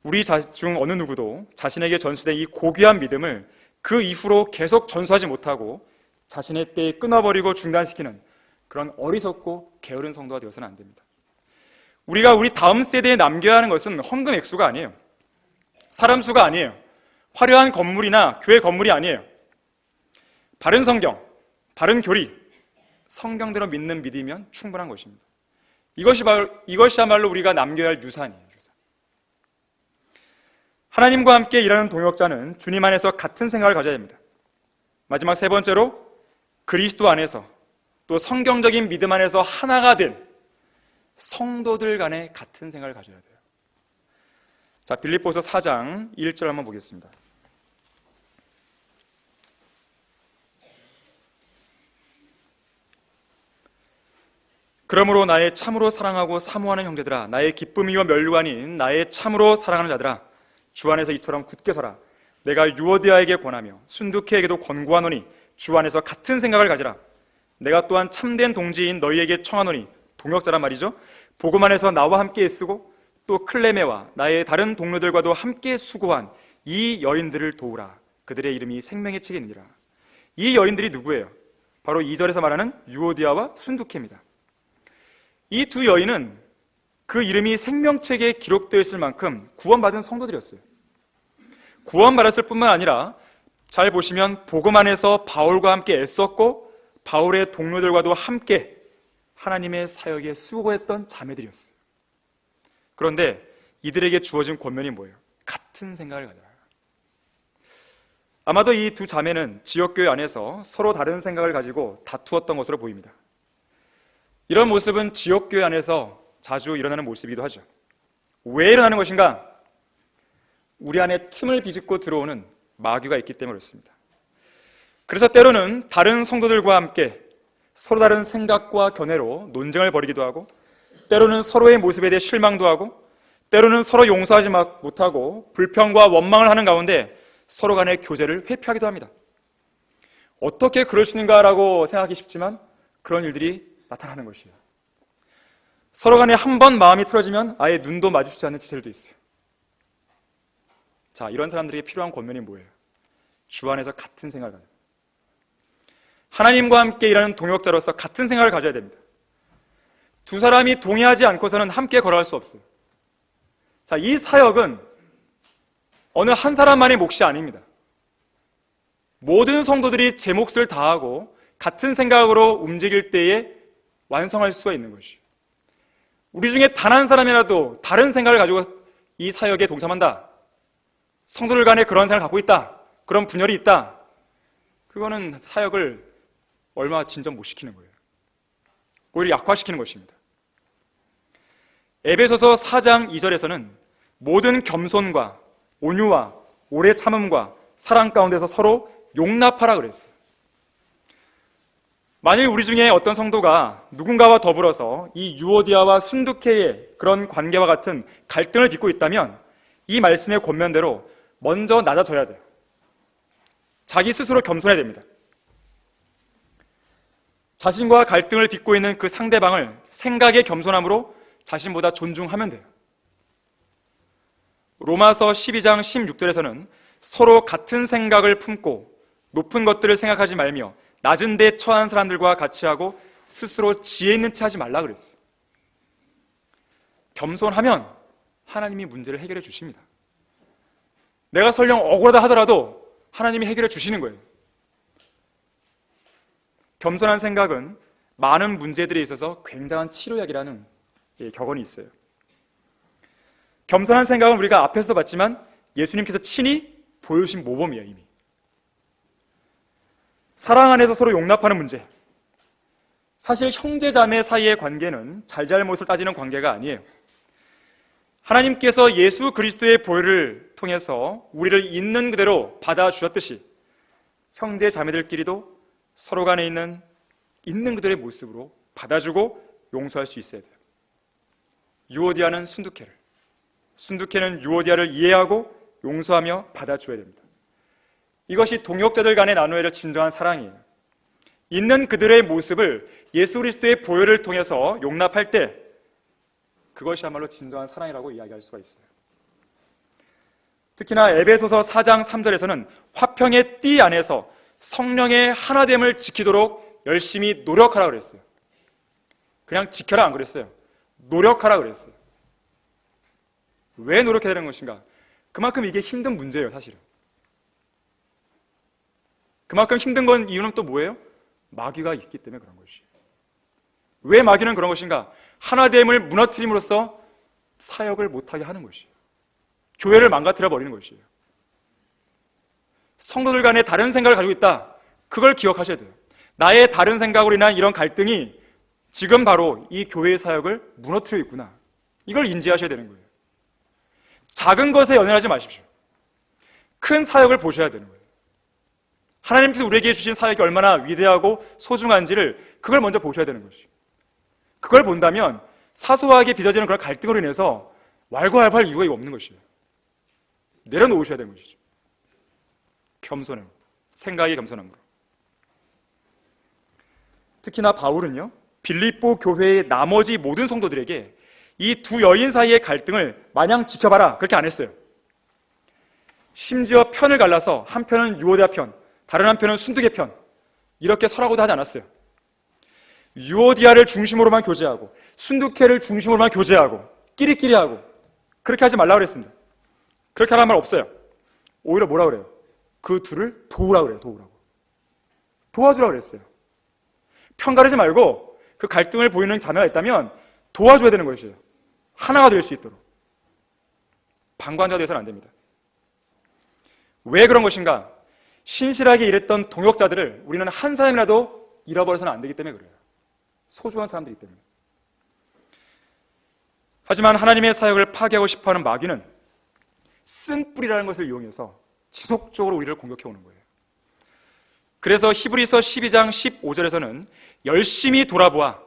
우리 중 어느 누구도 자신에게 전수된 이 고귀한 믿음을 그 이후로 계속 전수하지 못하고 자신의 때에 끊어버리고 중단시키는 그런 어리석고 게으른 성도가 되어서는 안 됩니다. 우리가 우리 다음 세대에 남겨야 하는 것은 헌금 액수가 아니에요. 사람 수가 아니에요. 화려한 건물이나 교회 건물이 아니에요. 바른 성경, 바른 교리, 성경대로 믿는 믿음이면 충분한 것입니다. 이것이야말로 우리가 남겨야 할 유산이에요. 유산. 하나님과 함께 일하는 동역자는 주님 안에서 같은 생각을 가져야 됩니다. 마지막 세 번째로 그리스도 안에서 또 성경적인 믿음 안에서 하나가 된 성도들 간에 같은 생각을 가져야 돼요. 자, 빌립보서 4장 1절 한번 보겠습니다. 그러므로 나의 참으로 사랑하고 사모하는 형제들아, 나의 기쁨이요 면류가 아닌 나의 참으로 사랑하는 자들아, 주 안에서 이처럼 굳게 서라. 내가 유오디아에게 권하며 순두케에게도 권고하노니 주 안에서 같은 생각을 가지라. 내가 또한 참된 동지인 너희에게 청하노니, 동역자란 말이죠. 복음 안에서 나와 함께 애쓰고 또 클레메와 나의 다른 동료들과도 함께 수고한 이 여인들을 도우라. 그들의 이름이 생명의 책에 있느니라. 이 여인들이 누구예요? 바로 2절에서 말하는 유오디아와 순두케입니다. 이 두 여인은 그 이름이 생명책에 기록되어 있을 만큼 구원받은 성도들이었어요. 구원받았을 뿐만 아니라 잘 보시면 복음 안에서 바울과 함께 애썼고 바울의 동료들과도 함께 하나님의 사역에 수고했던 자매들이었어요. 그런데 이들에게 주어진 권면이 뭐예요? 같은 생각을 가져라. 아마도 이 두 자매는 지역교회 안에서 서로 다른 생각을 가지고 다투었던 것으로 보입니다. 이런 모습은 지역교회 안에서 자주 일어나는 모습이기도 하죠. 왜 일어나는 것인가? 우리 안에 틈을 비집고 들어오는 마귀가 있기 때문에 그렇습니다. 그래서 때로는 다른 성도들과 함께 서로 다른 생각과 견해로 논쟁을 벌이기도 하고, 때로는 서로의 모습에 대해 실망도 하고, 때로는 서로 용서하지 못하고 불평과 원망을 하는 가운데 서로 간의 교제를 회피하기도 합니다. 어떻게 그럴 수 있는가라고 생각하기 쉽지만 그런 일들이 나타나는 것이에요. 서로 간에 한 번 마음이 틀어지면 아예 눈도 마주치지 않는 지체들도 있어요. 자, 이런 사람들에게 필요한 권면이 뭐예요? 주 안에서 같은 생각을 가져요. 하나님과 함께 일하는 동역자로서 같은 생각을 가져야 됩니다. 두 사람이 동의하지 않고서는 함께 걸어갈 수 없어요. 자, 이 사역은 어느 한 사람만의 몫이 아닙니다. 모든 성도들이 제 몫을 다하고 같은 생각으로 움직일 때에 완성할 수가 있는 것이에요. 우리 중에 단 한 사람이라도 다른 생각을 가지고 이 사역에 동참한다, 성도들 간에 그런 생각을 갖고 있다, 그런 분열이 있다, 그거는 사역을 얼마 진전 못 시키는 거예요. 오히려 약화시키는 것입니다. 에베소서 4장 2절에서는 모든 겸손과 온유와 오래 참음과 사랑 가운데서 서로 용납하라 그랬어요. 만일 우리 중에 어떤 성도가 누군가와 더불어서 이 유오디아와 순두케의 그런 관계와 같은 갈등을 빚고 있다면 이 말씀의 권면대로 먼저 낮아져야 돼요. 자기 스스로 겸손해야 됩니다. 자신과 갈등을 빚고 있는 그 상대방을 생각의 겸손함으로 자신보다 존중하면 돼요. 로마서 12장 16절에서는 서로 같은 생각을 품고 높은 것들을 생각하지 말며 낮은 데 처한 사람들과 같이 하고 스스로 지혜 있는 체 하지 말라 그랬어요. 겸손하면 하나님이 문제를 해결해 주십니다. 내가 설령 억울하다 하더라도 하나님이 해결해 주시는 거예요. 겸손한 생각은 많은 문제들에 있어서 굉장한 치료약이라는 격언이 있어요. 겸손한 생각은 우리가 앞에서도 봤지만 예수님께서 친히 보여주신 모범이에요. 이미 사랑 안에서 서로 용납하는 문제. 사실 형제자매 사이의 관계는 잘잘못을 따지는 관계가 아니에요. 하나님께서 예수 그리스도의 보혈을 통해서 우리를 있는 그대로 받아주셨듯이 형제자매들끼리도 서로 간에 있는 그대로의 모습으로 받아주고 용서할 수 있어야 돼요. 유오디아는 순두케를, 순두케는 유오디아를 이해하고 용서하며 받아줘야 됩니다. 이것이 동역자들 간의 나누어야 할 진정한 사랑이에요. 있는 그들의 모습을 예수 그리스도의 보혈을 통해서 용납할 때 그것이야말로 진정한 사랑이라고 이야기할 수가 있어요. 특히나 에베소서 4장 3절에서는 화평의 띠 안에서 성령의 하나됨을 지키도록 열심히 노력하라 그랬어요. 그냥 지켜라 안 그랬어요. 노력하라 그랬어요. 왜 노력해야 되는 것인가? 그만큼 이게 힘든 문제예요, 사실은. 그만큼 힘든 건 이유는 또 뭐예요? 마귀가 있기 때문에 그런 것이에요. 왜 마귀는 그런 것인가? 하나됨을 무너뜨림으로써 사역을 못하게 하는 것이에요. 교회를 망가뜨려 버리는 것이에요. 성도들 간에 다른 생각을 가지고 있다. 그걸 기억하셔야 돼요. 나의 다른 생각으로 인한 이런 갈등이 지금 바로 이 교회의 사역을 무너뜨려 있구나. 이걸 인지하셔야 되는 거예요. 작은 것에 연연하지 마십시오. 큰 사역을 보셔야 되는 거예요. 하나님께서 우리에게 주신 사역이 얼마나 위대하고 소중한지를 그걸 먼저 보셔야 되는 것이죠. 그걸 본다면 사소하게 빚어지는 그런 갈등으로 인해서 왈가왈부할 이유가 없는 것이에요. 내려놓으셔야 되는 것이죠. 겸손함, 생각의 겸손함으로. 특히나 바울은요, 빌립보 교회의 나머지 모든 성도들에게 이 두 여인 사이의 갈등을 마냥 지켜봐라 그렇게 안 했어요. 심지어 편을 갈라서 한 편은 유오디아 편, 다른 한편은 순두계 편, 이렇게 서라고도 하지 않았어요. 유오디아를 중심으로만 교제하고 순두케를 중심으로만 교제하고 끼리끼리 하고 그렇게 하지 말라고 그랬습니다. 그렇게 하라는 말 없어요. 오히려 뭐라 그래요? 그 둘을 도우라고 그래요. 도와주라고 그랬어요. 편가르지 말고 그 갈등을 보이는 자매가 있다면 도와줘야 되는 것이에요. 하나가 될 수 있도록. 방관자가 되어서는 안 됩니다. 왜 그런 것인가? 신실하게 일했던 동역자들을 우리는 한 사람이라도 잃어버려서는 안 되기 때문에 그래요. 소중한 사람들이기 때문에. 하지만 하나님의 사역을 파괴하고 싶어하는 마귀는 쓴뿌리라는 것을 이용해서 지속적으로 우리를 공격해 오는 거예요. 그래서 히브리서 12장 15절에서는 열심히 돌아보아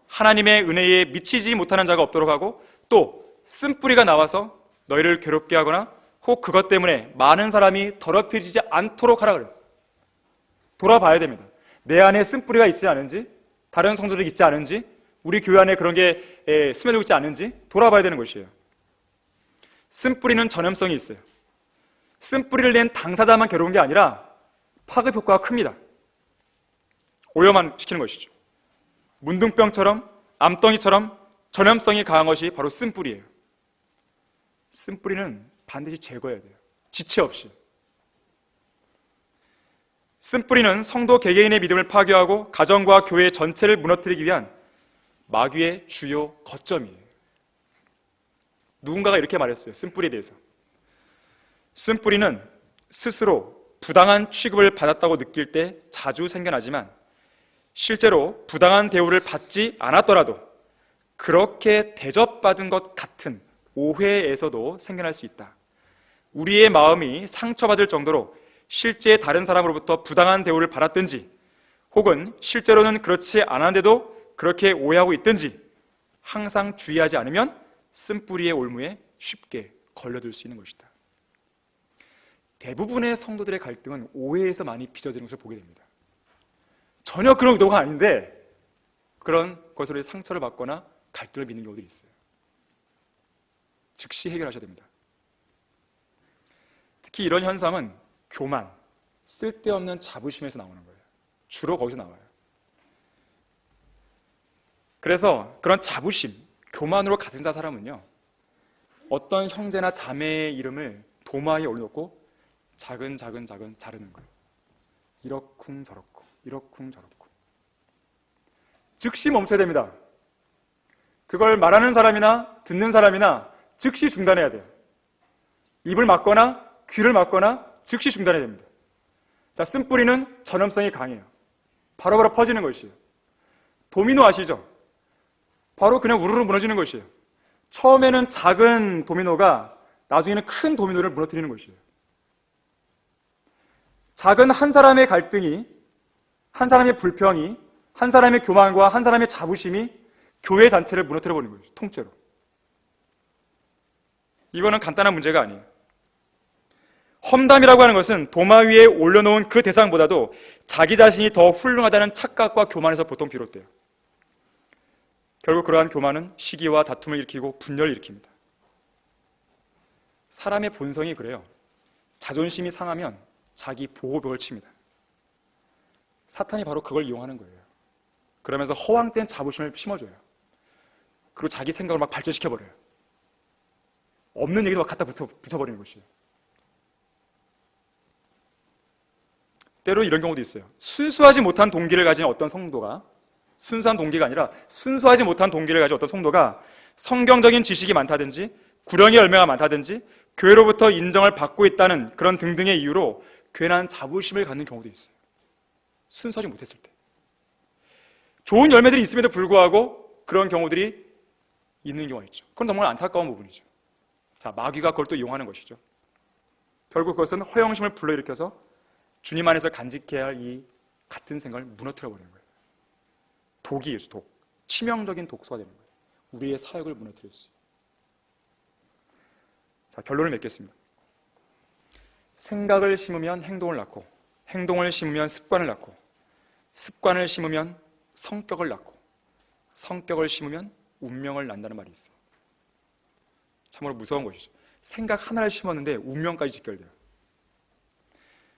하나님의 은혜에 미치지 못하는 자가 없도록 하고 또 쓴뿌리가 나와서 너희를 괴롭게 하거나 혹 그것 때문에 많은 사람이 더럽혀지지 않도록 하라 그랬어요. 돌아봐야 됩니다. 내 안에 쓴뿌리가 있지 않은지, 다른 성도들이 있지 않은지, 우리 교회 안에 그런 게 스며들고 있지 않은지 돌아봐야 되는 것이에요. 쓴뿌리는 전염성이 있어요. 쓴뿌리를 낸 당사자만 괴로운 게 아니라 파급 효과가 큽니다. 오염만 시키는 것이죠. 문둥병처럼 암덩이처럼 전염성이 강한 것이 바로 쓴뿌리예요. 쓴뿌리는 반드시 제거해야 돼요. 지체 없이. 쓴뿌리는 성도 개개인의 믿음을 파괴하고 가정과 교회 전체를 무너뜨리기 위한 마귀의 주요 거점이에요. 누군가가 이렇게 말했어요. 쓴뿌리에 대해서. 쓴뿌리는 스스로 부당한 취급을 받았다고 느낄 때 자주 생겨나지만 실제로 부당한 대우를 받지 않았더라도 그렇게 대접받은 것 같은 오해에서도 생겨날 수 있다. 우리의 마음이 상처받을 정도로 실제 다른 사람으로부터 부당한 대우를 받았든지 혹은 실제로는 그렇지 않았는데도 그렇게 오해하고 있든지 항상 주의하지 않으면 쓴뿌리의 올무에 쉽게 걸려들 수 있는 것이다. 대부분의 성도들의 갈등은 오해에서 많이 빚어지는 것을 보게 됩니다. 전혀 그런 의도가 아닌데 그런 것으로 상처를 받거나 갈등을 빚는 경우들이 있어요. 즉시 해결하셔야 됩니다. 특히 이런 현상은 교만, 쓸데없는 자부심에서 나오는 거예요. 주로 거기서 나와요. 그래서 그런 자부심, 교만으로 가득 찬 사람은요, 어떤 형제나 자매의 이름을 도마에 올려놓고 작은 자르는 거예요. 이러쿵저러쿵, 이러쿵저러쿵. 즉시 멈춰야 됩니다. 그걸 말하는 사람이나 듣는 사람이나 즉시 중단해야 돼요. 입을 막거나 귀를 막거나 즉시 중단해야 됩니다. 자, 쓴뿌리는 전염성이 강해요. 바로바로 퍼지는 것이에요. 도미노 아시죠? 바로 그냥 우르르 무너지는 것이에요. 처음에는 작은 도미노가 나중에는 큰 도미노를 무너뜨리는 것이에요. 작은 한 사람의 갈등이, 한 사람의 불평이, 한 사람의 교만과 한 사람의 자부심이 교회 전체를 무너뜨려버리는 거예요. 통째로. 이거는 간단한 문제가 아니에요. 험담이라고 하는 것은 도마 위에 올려놓은 그 대상보다도 자기 자신이 더 훌륭하다는 착각과 교만에서 보통 비롯돼요. 결국 그러한 교만은 시기와 다툼을 일으키고 분열을 일으킵니다. 사람의 본성이 그래요. 자존심이 상하면 자기 보호벽을 칩니다. 사탄이 바로 그걸 이용하는 거예요. 그러면서 허황된 자부심을 심어줘요. 그리고 자기 생각을 막 발전시켜버려요. 없는 얘기도 막 갖다 붙여버리는 것이에요. 때로 이런 경우도 있어요. 순수하지 못한 동기를 가진 어떤 성도가, 순수한 동기가 아니라 순수하지 못한 동기를 가진 어떤 성도가 성경적인 지식이 많다든지 구령의 열매가 많다든지 교회로부터 인정을 받고 있다는 그런 등등의 이유로 괜한 자부심을 갖는 경우도 있어요. 순수하지 못했을 때. 좋은 열매들이 있음에도 불구하고 그런 경우들이 있는 경우가 있죠. 그건 정말 안타까운 부분이죠. 자, 마귀가 그걸 또 이용하는 것이죠. 결국 그것은 허영심을 불러일으켜서 주님 안에서 간직해야 할 이 같은 생각을 무너뜨려버리는 거예요. 독이에요, 독. 치명적인 독소가 되는 거예요. 우리의 사역을 무너뜨릴 수. 자, 결론을 맺겠습니다. 생각을 심으면 행동을 낳고, 행동을 심으면 습관을 낳고, 습관을 심으면 성격을 낳고, 성격을 심으면 운명을 낳는다는 말이 있어요. 참으로 무서운 것이죠. 생각 하나를 심었는데 운명까지 직결돼요.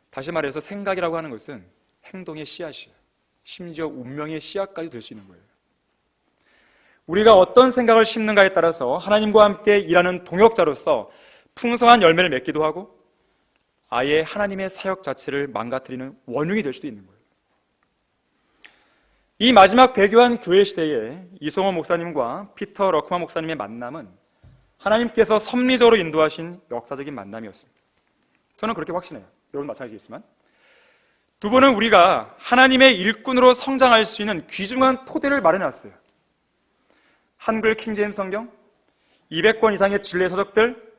다시 말해서 생각이라고 하는 것은 행동의 씨앗이에요. 심지어 운명의 씨앗까지 될 수 있는 거예요. 우리가 어떤 생각을 심는가에 따라서 하나님과 함께 일하는 동역자로서 풍성한 열매를 맺기도 하고 아예 하나님의 사역 자체를 망가뜨리는 원흉이 될 수도 있는 거예요. 이 마지막 배교한 교회 시대에 이성호 목사님과 피터 러크만 목사님의 만남은 하나님께서 섭리적으로 인도하신 역사적인 만남이었습니다. 저는 그렇게 확신해요. 여러분 마찬가지겠지만 두 분은 우리가 하나님의 일꾼으로 성장할 수 있는 귀중한 토대를 마련해놨어요. 한글 킹제임스 성경, 200권 이상의 진례 서적들,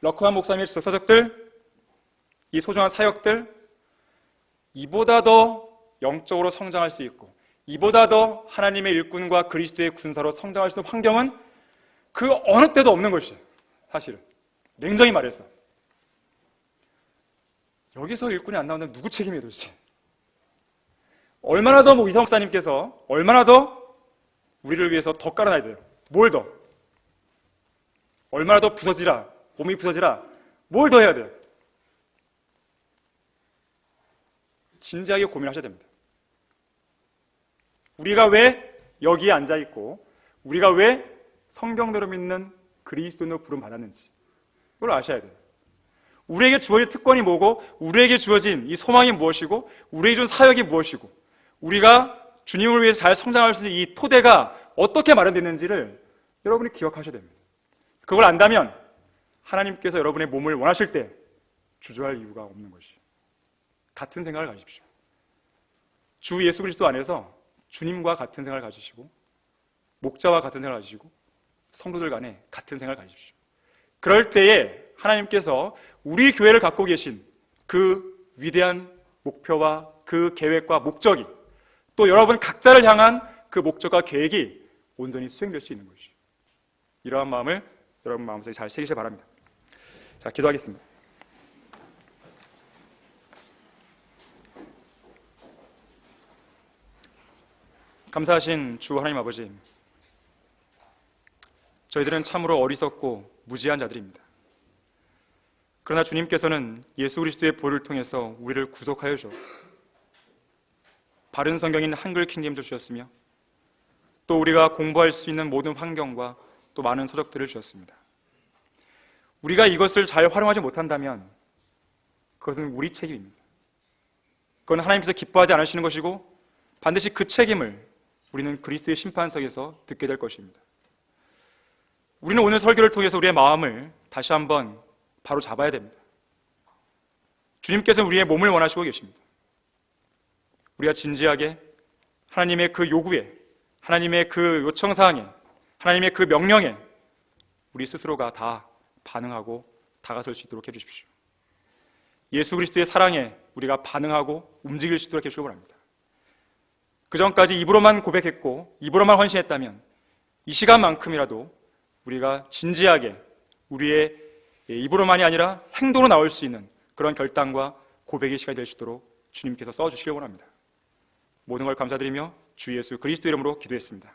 러크만 목사님의 지적 서적들, 이 소중한 사역들, 이보다 더 영적으로 성장할 수 있고 이보다 더 하나님의 일꾼과 그리스도의 군사로 성장할 수 있는 환경은 그 어느 때도 없는 것이에요. 사실은 냉정히 말해서 여기서 일꾼이 안 나오면 누구 책임이에요 도대체? 얼마나 더 이상 목사님께서 얼마나 더 우리를 위해서 더 깔아놔야 돼요. 뭘 더? 얼마나 더 부서지라, 몸이 부서지라, 뭘 더 해야 돼요? 진지하게 고민하셔야 됩니다. 우리가 왜 여기에 앉아있고 우리가 왜 성경대로 믿는 그리스도인으로 부름 받았는지 그걸 아셔야 돼요. 우리에게 주어진 특권이 뭐고 우리에게 주어진 이 소망이 무엇이고 우리에게 준 사역이 무엇이고 우리가 주님을 위해서 잘 성장할 수 있는 이 토대가 어떻게 마련됐는지를 여러분이 기억하셔야 됩니다. 그걸 안다면 하나님께서 여러분의 몸을 원하실 때 주저할 이유가 없는 것이죠. 같은 생각을 가지십시오. 주 예수 그리스도 안에서 주님과 같은 생각을 가지시고 목자와 같은 생각을 가지시고 성도들 간에 같은 생각을 가지십시오. 그럴 때에 하나님께서 우리 교회를 갖고 계신 그 위대한 목표와 그 계획과 목적이 또 여러분 각자를 향한 그 목적과 계획이 온전히 수행될 수 있는 것이죠. 이러한 마음을 여러분 마음속에 잘 새기시기 바랍니다. 자, 기도하겠습니다. 감사하신 주 하나님 아버지, 저희들은 참으로 어리석고 무지한 자들입니다. 그러나 주님께서는 예수 그리스도의 보혈을 통해서 우리를 구속하여 줘 바른 성경인 한글 킹제임도 주셨으며 또 우리가 공부할 수 있는 모든 환경과 또 많은 서적들을 주셨습니다. 우리가 이것을 잘 활용하지 못한다면 그것은 우리 책임입니다. 그건 하나님께서 기뻐하지 않으시는 것이고 반드시 그 책임을 우리는 그리스도의 심판석에서 듣게 될 것입니다. 우리는 오늘 설교를 통해서 우리의 마음을 다시 한번 바로 잡아야 됩니다. 주님께서는 우리의 몸을 원하시고 계십니다. 우리가 진지하게 하나님의 그 요구에, 하나님의 그 요청사항에, 하나님의 그 명령에 우리 스스로가 다 반응하고 다가설 수 있도록 해주십시오. 예수 그리스도의 사랑에 우리가 반응하고 움직일 수 있도록 해주시기 바랍니다. 그 전까지 입으로만 고백했고 입으로만 헌신했다면 이 시간만큼이라도 우리가 진지하게 우리의 입으로만이 아니라 행동으로 나올 수 있는 그런 결단과 고백의 시간이 될 수 있도록 주님께서 써주시길 원합니다. 모든 걸 감사드리며 주 예수 그리스도 이름으로 기도했습니다.